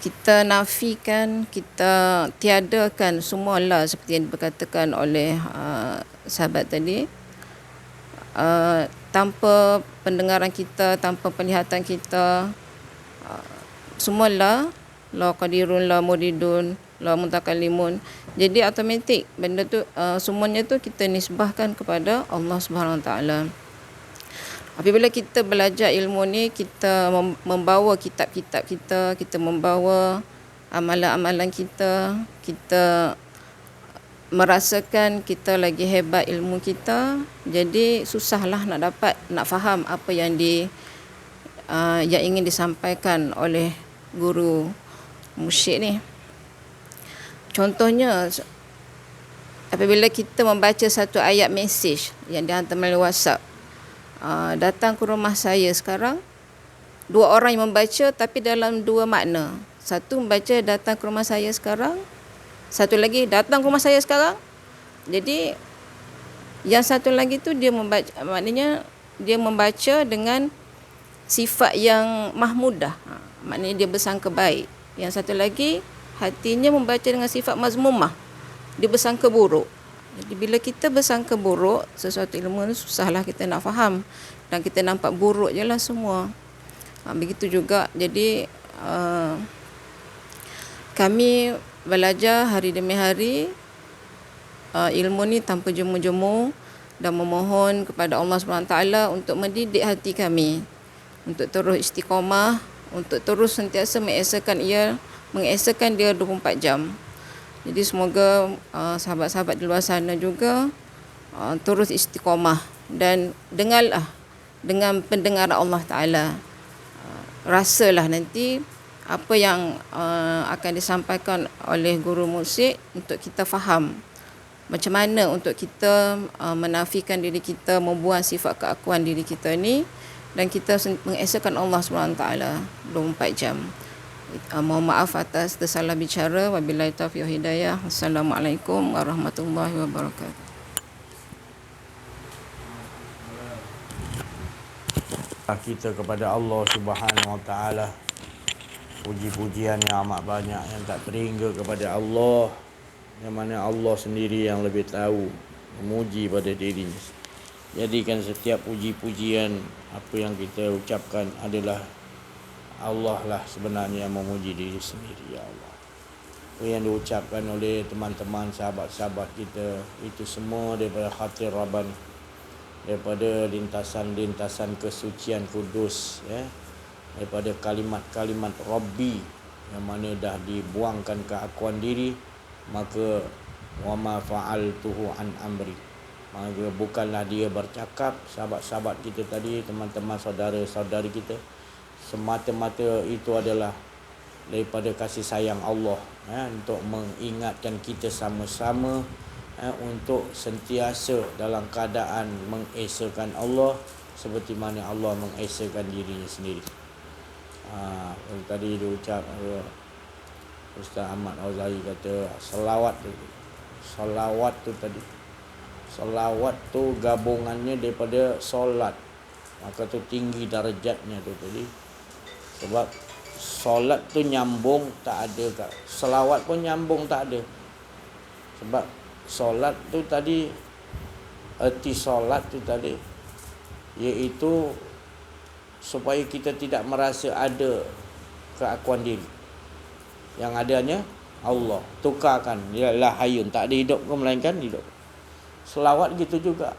kita nafikan, kita tiadakan semua la seperti yang diberkatakan oleh sahabat tadi. Tanpa pendengaran kita, tanpa penglihatan kita, semua la qadirun, la muridun, la mutakallimun. Jadi automatik benda tu, semuanya tu kita nisbahkan kepada Allah Subhanahu Wa Taala. Apabila kita belajar ilmu ni, kita membawa kitab-kitab kita, kita membawa amalan-amalan kita, kita merasakan kita lagi hebat ilmu kita. Jadi susahlah nak faham apa yang yang ingin disampaikan oleh guru mursyid ni. Contohnya apabila kita membaca satu ayat mesej yang dihantar melalui WhatsApp, datang ke rumah saya sekarang, 2 orang yang membaca tapi dalam 2 makna. Satu membaca datang ke rumah saya sekarang, satu lagi datang ke rumah saya sekarang. Jadi yang satu lagi tu dia membaca, maknanya dia membaca dengan sifat yang mahmudah. Maknanya dia bersangka baik. Yang satu lagi hatinya membaca dengan sifat mazmumah. Dia bersangka buruk. Jadi bila kita bersangka buruk, sesuatu ilmu ni susahlah kita nak faham. Dan kita nampak buruk je lah semua. Begitu juga. Jadi kami belajar hari demi hari ilmu ni tanpa jemu-jemu dan memohon kepada Allah SWT untuk mendidik hati kami untuk terus istiqamah, untuk terus sentiasa mengesakan dia 24 jam. Jadi semoga sahabat-sahabat di luar sana juga terus istiqamah dan dengarlah dengan pendengaran Allah Ta'ala. Rasalah nanti apa yang akan disampaikan oleh guru musik untuk kita faham macam mana untuk kita menafikan diri kita, membuang sifat keakuan diri kita ni dan kita mengesakan Allah SWT 24 jam. Mohon maaf atas tersalah bicara. Wabillahi taufiq wal hidayah. Assalamualaikum warahmatullahi wabarakatuh. Kita kepada Allah Subhanahu Wa Taala, puji-pujian yang amat banyak yang tak terhingga kepada Allah, yang mana Allah sendiri yang lebih tahu memuji pada dirinya. Jadikan setiap puji-pujian apa yang kita ucapkan adalah Allah lah sebenarnya yang memuji diri sendiri. Ya Allah, apa yang diucapkan oleh teman-teman sahabat-sahabat kita itu semua daripada khatir Rabbani, daripada lintasan-lintasan kesucian kudus, ya, daripada kalimat-kalimat Rabbi yang mana dah dibuangkan keakuan diri, maka wama fa'altuhu an amri, maka bukanlah dia bercakap, sahabat-sahabat kita tadi, teman-teman saudara-saudari kita, semata-mata itu adalah daripada kasih sayang Allah, ya, untuk mengingatkan kita sama-sama, untuk sentiasa dalam keadaan mengesakan Allah seperti mana Allah mengesakan dirinya sendiri. Tadi diucap Ustaz Ahmad Al-Zahir kata selawat tu tadi. Selawat tu gabungannya daripada solat, maka tu tinggi darjatnya tu tadi. Sebab solat tu nyambung tak ada, selawat pun nyambung tak ada. Sebab solat tu tadi, erti solat tu tadi iaitu supaya kita tidak merasa ada keakuan diri, yang adanya Allah. Tukarkan, ialah hayyun, tak ada hidup ke melainkan hidup. Selawat gitu juga,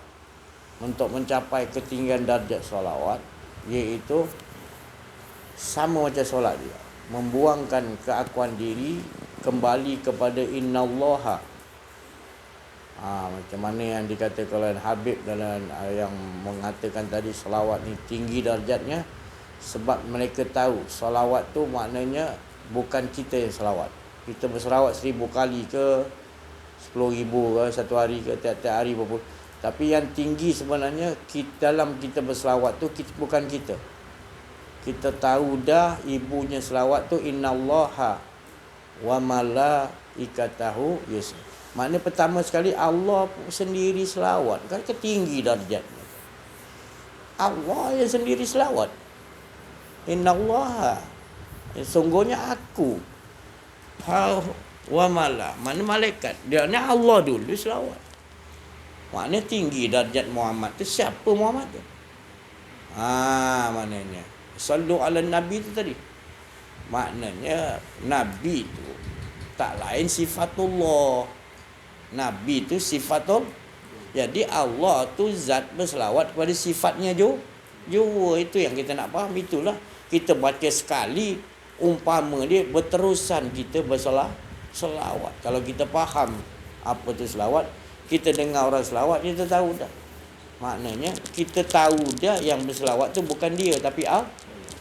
untuk mencapai ketinggian darjat selawat, iaitu sama macam solat dia, membuangkan keakuan diri, kembali kepada innallaha. Macam mana yang dikatakan oleh Habib dalam yang mengatakan tadi selawat ni tinggi darjatnya, sebab mereka tahu selawat tu maknanya bukan kita yang selawat. Kita berselawat 1000 kali ke 10,000 ke satu hari ke tiap-tiap hari berapa. Tapi yang tinggi sebenarnya dalam kita berselawat tu bukan kita. Kita tahu dah ibunya selawat tu innallaha wa malaikatahu yusallun. Maknanya pertama sekali Allah sendiri selawat. Kan tinggi darjatnya. Allah yang sendiri selawat. Innallaha, sungguhnya aku, wa mala, mana malaikat. Dia ni Allah dulu selawat. Maknanya tinggi darjat Muhammad tu. Siapa Muhammad tu? Maknanya sallu ala nabi tu tadi. Maknanya nabi tu tak lain sifatullah. Nabi tu sifatul. Jadi Allah tu zat berselawat kepada sifatnya jua. Itu yang kita nak faham. Itulah kita baca sekali, umpama dia berterusan kita selawat. Kalau kita faham apa tu selawat, kita dengar orang selawat, kita tahu dah. Maknanya kita tahu dah yang berselawat tu bukan dia tapi Allah.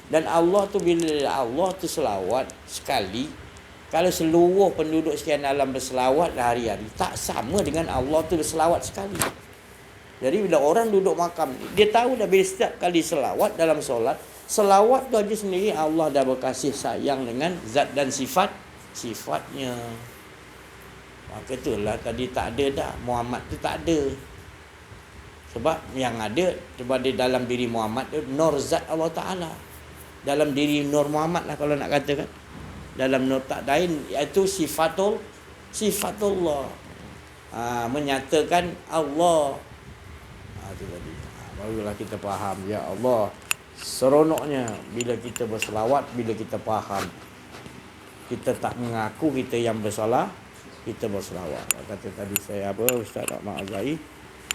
Dan Allah tu bila Allah tu selawat sekali, Kalau seluruh penduduk sekian alam berselawat hari-hari, tak sama dengan Allah tu berselawat sekali. Jadi bila orang duduk makam, dia tahu dah bila setiap kali selawat dalam solat, selawat tu aja sendiri Allah dah berkasih sayang dengan zat dan sifatnya. Maka itulah tadi tak ada dah. Muhammad tu tak ada. Sebab yang ada, sebab di dalam diri Muhammad tu nur zat Allah Ta'ala. Dalam diri Nur Muhammad lah kalau nak katakan. Dalam nur tak lain, iaitu sifatullah. Menyatakan Allah. Itu tadi. Barulah kita faham. Ya Allah, seronoknya bila kita berselawat, bila kita faham. Kita tak mengaku kita yang bersalah, kita berselawat. Kata tadi saya Ustaz Ahmad Azhari,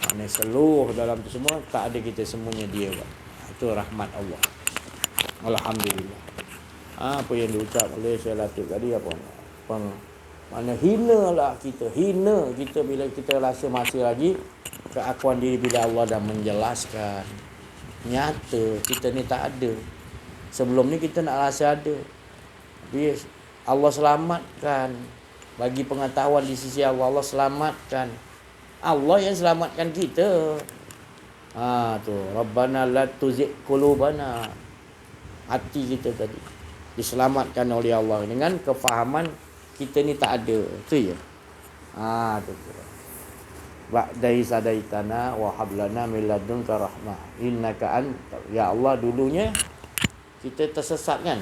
maknanya seluruh dalam tu semua, tak ada kita, semuanya dia. Itu rahmat Allah. Alhamdulillah. Apa yang diucap oleh Syekh Latif tadi mana hina kita bila kita rasa masih lagi keakuan diri bila Allah dah menjelaskan nyata kita ni tak ada. Sebelum ni kita nak rasa ada. Tapi Allah selamatkan, bagi pengetahuan di sisi Allah, Allah selamatkan. Allah yang selamatkan kita. Tu Rabbana la tuzigh qulubana. Hati kita tadi diselamatkan oleh Allah dengan kefahaman kita ni tak ada. Tu ya. Tu. Ba'dai sadaitana wa hablana min ladunka rahmah innaka ya Allah, dulunya kita tersesat kan.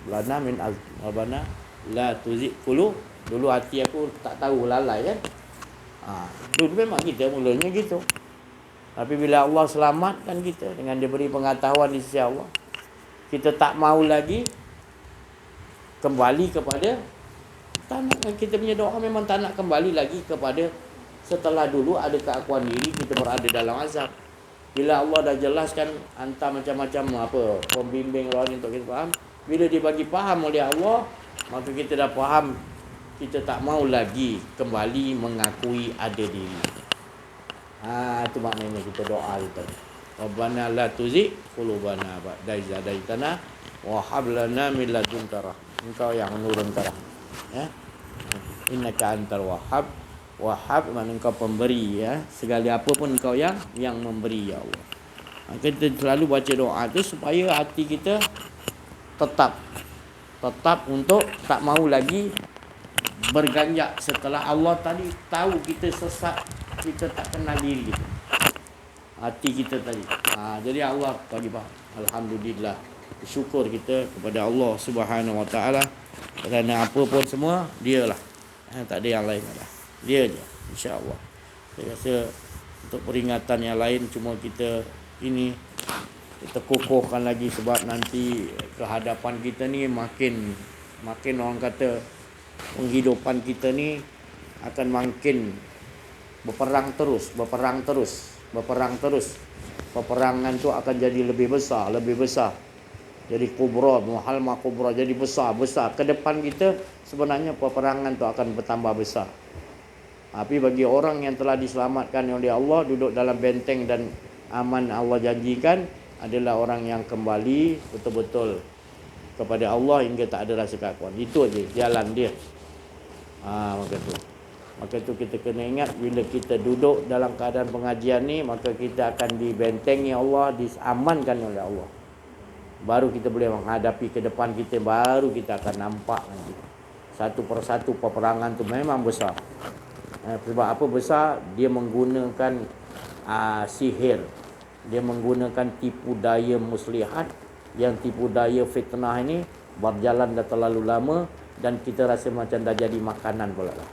Lana min azbana la tuzigh qulub. Dulu hati aku tak tahu, lalai kan. Dulu memang kita mulanya gitu. Tapi bila Allah selamatkan kita dengan dia beri pengetahuan di sisi Allah, kita tak mau lagi kembali kepada kita punya doa memang tak nak kembali lagi kepada setelah dulu ada keakuan diri kita berada dalam azab. Bila Allah dah jelaskan hantar macam-macam pembimbing rohani untuk kita faham, bila dia bagi faham oleh Allah, maka kita dah faham, kita tak mau lagi kembali mengakui ada diri. Itu maknanya kita doa kita. Rabbana la tuzigh qulubana ba'da idh hadaitana wa hab lana min ladunka rahmah. Engkau yang menurunkan rahmat. Ya. Innaka antal wahhab. Wahhab maknanya engkau pemberi, ya. Segala apa pun engkau yang memberi, ya Allah. Kita selalu baca doa tu supaya hati kita tetap untuk tak mau lagi berganjak setelah Allah tadi tahu kita sesat, kita tak kenal diri kita. Hati kita tadi. Jadi Allah bagi faham. Alhamdulillah. Syukur kita kepada Allah Subhanahu Wa Taala kerana apa pun semua dialah. Tak ada yang lain lah. Dia je, insya-Allah. Saya rasa untuk peringatan yang lain cuma kita kukuhkan lagi, sebab nanti kehadapan kita ni makin orang kata penghidupan kita ni akan makin berperang terus. Peperangan tu akan jadi lebih besar. Jadi kubra, muhalma kubra, jadi besar. Ke depan kita sebenarnya peperangan tu akan bertambah besar. Tapi bagi orang yang telah diselamatkan oleh Allah, duduk dalam benteng dan aman Allah janjikan, adalah orang yang kembali betul-betul kepada Allah hingga tak ada rasa keakuan. Itu aja jalan dia. Maka tu kita kena ingat, bila kita duduk dalam keadaan pengajian ni, maka kita akan dibentengi Allah, diamankan oleh Allah. Baru kita boleh menghadapi ke depan kita, baru kita akan nampak nanti. Satu persatu peperangan tu memang besar. Sebab apa besar? Dia menggunakan sihir. Dia menggunakan tipu daya muslihat. Yang tipu daya fitnah ini berjalan dah terlalu lama, dan kita rasa macam dah jadi makanan pula lah.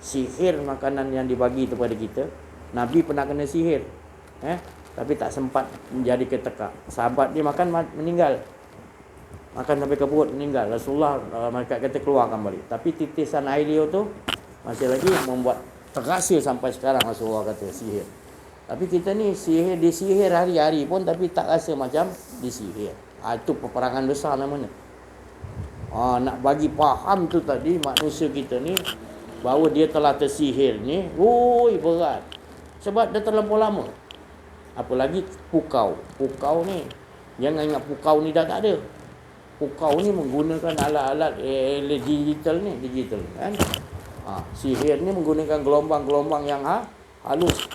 Sihir makanan yang dibagi kepada kita. Nabi pernah kena sihir. Tapi tak sempat menjadi ketekak. Sahabat dia makan meninggal. Makan sampai ke perut meninggal. Rasulullah malaikat kata keluarkan balik. Tapi titisan air liur tu masih lagi membuat terasa sampai sekarang. Rasulullah kata sihir. Tapi kita ni disihir hari-hari pun, tapi tak rasa macam disihir. Itu peperangan besar namanya. Nak bagi faham tu tadi manusia kita ni bahawa dia telah tersihir ni, berat. Sebab dah terlampau lama. Apalagi pukau ni, jangan ingat pukau ni dah tak ada. kau ni menggunakan alat-alat digital kan. Sihir ni menggunakan gelombang-gelombang yang halus.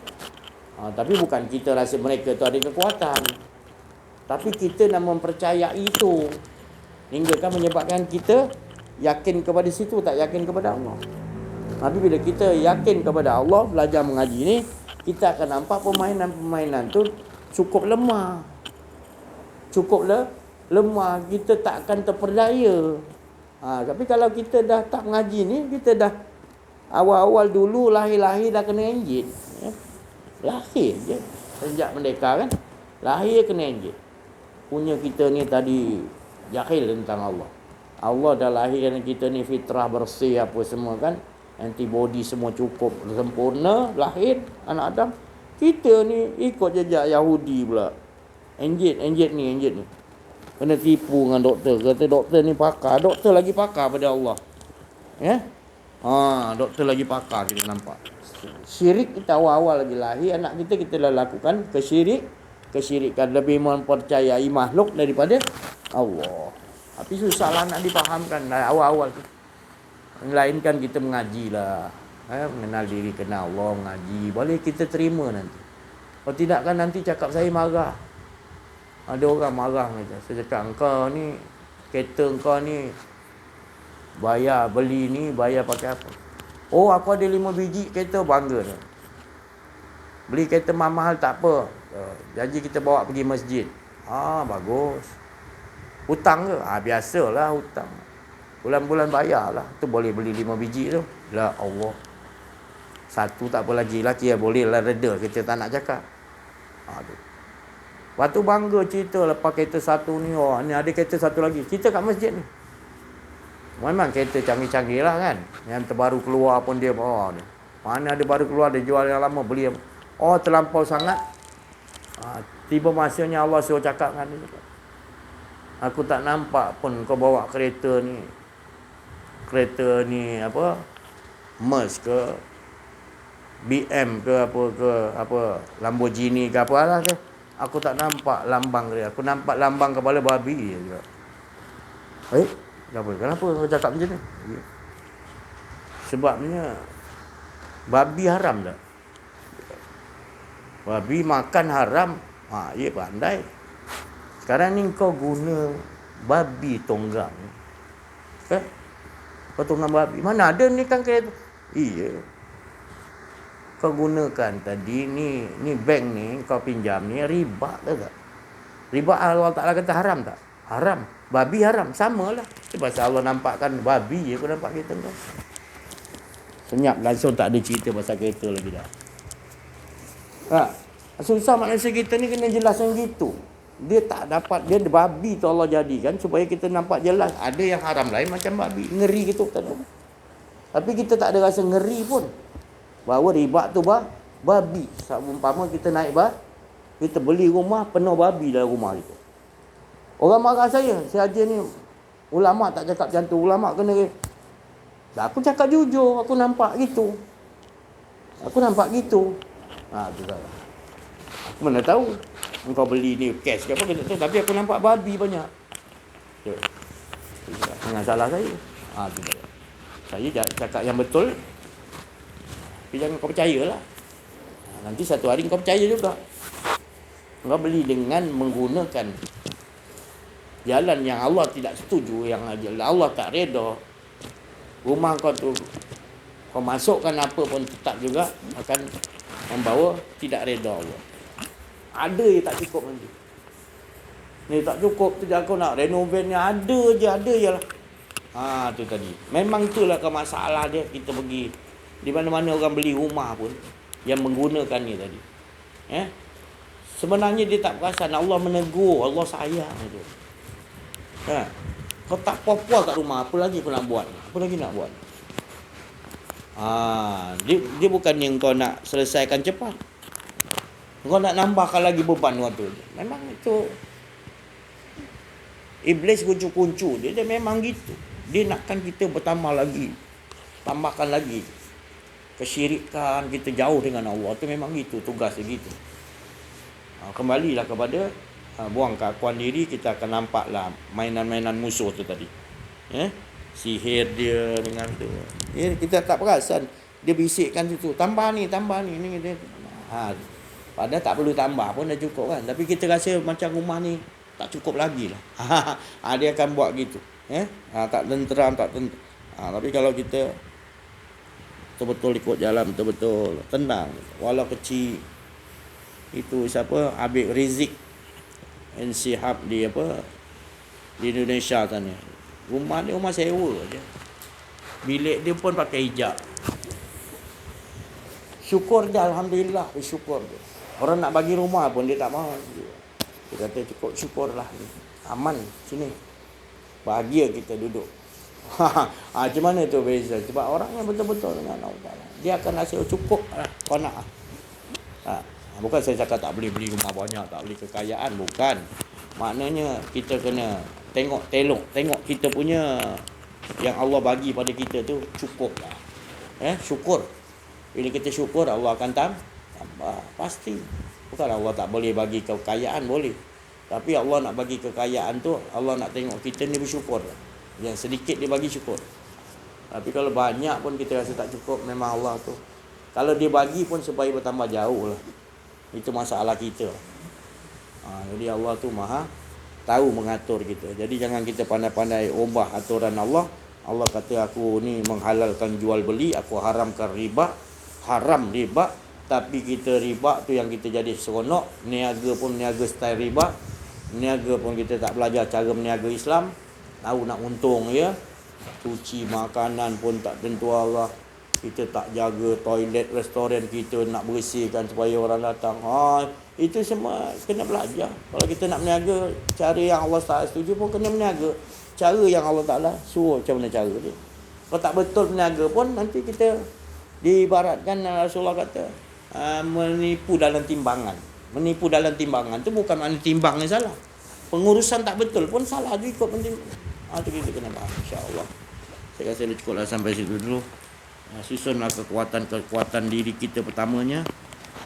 Tapi bukan kita rasa mereka tu ada kekuatan. Tapi kita nak mempercayai itu. Hingga kan menyebabkan kita yakin kepada situ, tak yakin kepada Allah. Tapi bila kita yakin kepada Allah, belajar mengaji ni, kita akan nampak permainan-permainan tu cukup lemah. Lemah, kita tak akan terperdaya. Tapi kalau kita dah tak mengaji ni, kita dah awal-awal dulu lahir-lahir dah kena enjin. Lahir je. Sejak merdeka kan, lahir kena enjin. Punya kita ni tadi jahil tentang Allah. Allah dah lahirkan kita ni fitrah bersih apa semua kan. Antibody semua cukup sempurna, lahir anak Adam. Kita ni ikut jejak Yahudi pula. Enjin ni. Kena tipu dengan doktor. Kata doktor ni pakar. Doktor lagi pakar pada Allah. Ya? Doktor lagi pakar, kita nampak. Syirik kita awal-awal lagi lahir, anak kita dah lakukan kesyirikan, lebih mempercayai makhluk daripada Allah. Tapi susahlah nak difahamkan awal-awal tu. Melainkan kita mengajilah. Mengenal diri, kenal Allah, mengaji. Boleh kita terima nanti. Kalau tidak kan nanti cakap saya marah. Ada orang marah macam saya cakap, engkau ni, kereta engkau ni beli ni bayar pakai apa? Oh, aku ada 5 biji kereta, bangga ni. Beli kereta mahal tak apa. Janji kita bawa pergi masjid. Bagus. Hutang ke? Biasalah hutang. Bulan-bulan bayarlah. Tu boleh beli 5 biji tu. La Allah. Satu tak apa lagi. Laki boleh lah reda. Kita tak nak cakap. Lepas tu bangga cerita lepas kereta satu ni. Ni ada kereta satu lagi. Cerita kat masjid ni. Memang kereta canggih-canggih lah kan. Yang terbaru keluar pun dia bawa ni. Mana ada baru keluar, dia jual yang lama, beli. Terlampau sangat. Tiba masanya Allah suruh cakap dengan dia. Aku tak nampak pun kau bawa kereta ni apa, Merc ke, BM ke apa Lamborghini ke apa lah ke. Aku tak nampak lambang dia. Aku nampak lambang kepala babi je. Kenapa kau cakap macam ni? Sebabnya babi haram tak? Babi makan haram. Ya pandai. Sekarang ni kau guna babi tonggang. Kau tonggang babi. Mana ada ni kan kereta. Iya. Kau gunakan tadi ni bank ni kau pinjam ni riba tak? Riba Allah Ta'ala kata haram tak? Haram. Babi haram. Samalah. Sebab Allah nampakkan babi je kau nampak kereta kau. Senyap langsung tak ada cerita pasal kereta lagi dah. Susah manusia kita ni kena jelas yang gitu. Dia tak dapat, dia babi tu Allah jadikan supaya kita nampak jelas. Ada yang haram lain macam babi. Ngeri gitu kan. Tapi kita tak ada rasa ngeri pun. Bahawa riba tu babi. Umpama kita naik kita beli rumah penuh babi dalam rumah kita. Orang marah saya aja ni ulama tak cakap macam tu. Ulama kena aku cakap jujur, aku nampak gitu. Tu salah. Aku mana tahu engkau beli ni cash ke apa ke tak tahu, tapi aku nampak babi banyak. Jangan salah saya. Tu salah. Saya cakap yang betul. Tapi jangan kau percayalah. Nanti satu hari kau percaya juga. Kau beli dengan menggunakan jalan yang Allah tidak setuju, yang Allah tak reda. Rumah kau tu kau masukkan apa pun tetap juga akan membawa tidak reda Allah. Ada je tak cukup nanti. Ni tak cukup tu aku nak renovate ni, ada je lah. Tu tadi. Memang itulah masalah dia. Kita pergi di mana-mana orang beli rumah pun yang menggunakan ni tadi. Sebenarnya dia tak perasan Allah menegur, Allah sayang tu. Kau tak puas kat rumah, apa lagi kau nak buat? Dia bukan yang kau nak selesaikan cepat. Kau nak nambahkan lagi beban waktu. Memang itu iblis kuncu-kuncu dia memang gitu. Dia nakkan kita bertambah lagi. Tambahkan lagi kesyirikan, kita jauh dengan Allah. Itu memang gitu tugas dia gitu. Kembalilah kepada buang keakuan diri, kita akan nampaklah mainan-mainan musuh tu tadi. Sihir dia dengan tu. Kita tak perasan. Dia bisikkan situ, tambah ni ni dia. Padahal tak perlu tambah pun dah cukup kan. Tapi kita rasa macam rumah ni tak cukup lagi lah. Dia akan buat gitu. Tak tenteram, tapi kalau kita betul-betul ikut jalan, betul-betul tenang, walau kecil. Itu siapa? Habib Rizik Shihab di Indonesia sana. Rumah dia rumah sewa je. Bilik dia pun pakai hijab. Syukur dia, alhamdulillah, syukur dia. Orang nak bagi rumah pun dia tak mahu. Dia kata cukup syukurlah. Aman sini. Bahagia kita duduk. Macam mana tu beza? Sebab orang yang betul-betul dengan Allah, dia akan rasa cukup lah, qanaah. Bukan saya cakap tak boleh beli rumah banyak, tak boleh kekayaan, bukan. Maknanya kita kena tengok kita punya yang Allah bagi pada kita tu cukup lah. Syukur. Bila kita syukur, Allah akan tambah. Pasti. Bukan Allah tak boleh bagi kekayaan, boleh. Tapi Allah nak bagi kekayaan tu, Allah nak tengok kita ni bersyukur. Yang sedikit dia bagi syukur. Tapi kalau banyak pun kita rasa tak cukup, memang Allah tu. Kalau dia bagi pun supaya bertambah jauh lah. Itu masalah kita. Jadi Allah tu maha tahu mengatur kita. Jadi jangan kita pandai-pandai ubah aturan Allah. Allah kata aku ni menghalalkan jual beli, aku haramkan riba. Haram riba, tapi kita riba tu yang kita jadi seronok. Niaga pun niaga style riba. Niaga pun kita tak belajar cara meniaga Islam. Tahu nak untung ya. Cuci makanan pun tak tentu Allah. Kita tak jaga toilet restoran kita, nak bersihkan supaya orang datang. Itu semua kena belajar. Kalau kita nak meniaga cara yang Allah Taala setuju pun kena meniaga cara yang Allah Taala suruh macam mana cara dia. Kalau tak betul meniaga pun nanti kita diibaratkan Rasulullah kata menipu dalam timbangan. Menipu dalam timbangan tu bukan makna timbang yang salah. Pengurusan tak betul pun salah juga ikut pentimbang. Itu kita kena faham, insya-Allah. Saya rasa cukuplah sampai situ dulu. Susunlah kekuatan diri kita pertamanya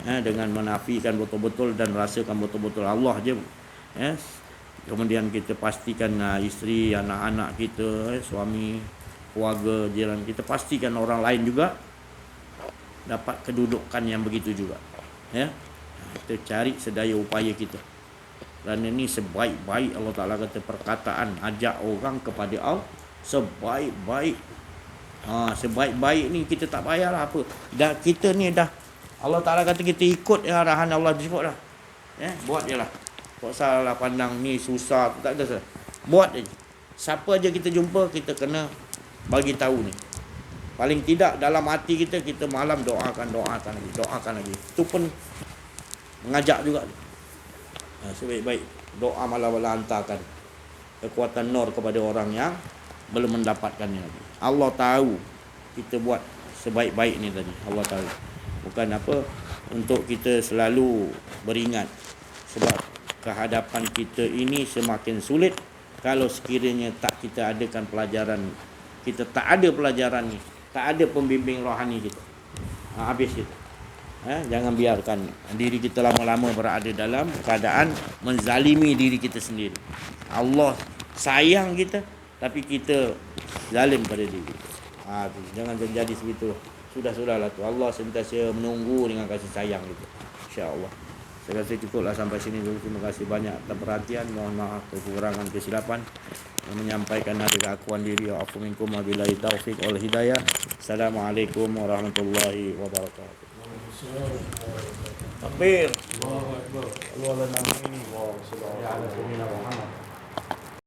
dengan menafikan betul-betul dan rasakan betul-betul Allah je. Kemudian kita pastikan isteri, anak-anak kita, suami, keluarga, jiran kita, pastikan orang lain juga dapat kedudukan yang begitu juga. Kita cari sedaya upaya kita. Kerana ini sebaik-baik Allah Ta'ala kata perkataan ajak orang kepada Allah. Sebaik-baik. Sebaik-baik ni kita tak payahlah apa. Kita ni dah Allah Ta'ala kata kita ikut arahan Allah disebut dah. Buat je lah. Tak salah pandang ni susah, tak ada salah. Buat je. Siapa aja kita jumpa, kita kena bagi tahu ni. Paling tidak dalam hati kita malam doakan lagi. Itu pun mengajak juga. Sebaik-baik doa malam-malam hantarkan kekuatan nur kepada orang yang belum mendapatkannya lagi. Allah tahu kita buat sebaik-baik ni tadi. Allah tahu. Bukan apa untuk kita selalu beringat. Sebab kehadapan kita ini semakin sulit kalau sekiranya tak kita adakan pelajaran. Kita tak ada pelajaran ni, tak ada pembimbing rohani kita. Habis kita. Jangan biarkan diri kita lama-lama berada dalam keadaan menzalimi diri kita sendiri. Allah sayang kita, tapi kita zalim pada diri. Jangan terjadi segitu. Sudahlah tu. Allah sentiasa menunggu dengan kasih sayang kita. InsyaAllah. Saya rasa cukuplah sampai sini dulu. Terima kasih banyak atas perhatian. Mohon maaf kekurangan kesilapan. Menyampaikan ada keakuan diri. Wa'afu minkum wabillahi taufiq wal hidayah. Assalamualaikum warahmatullahi wabarakatuh. Takbir. Allahu Akbar. Allahu Akbar.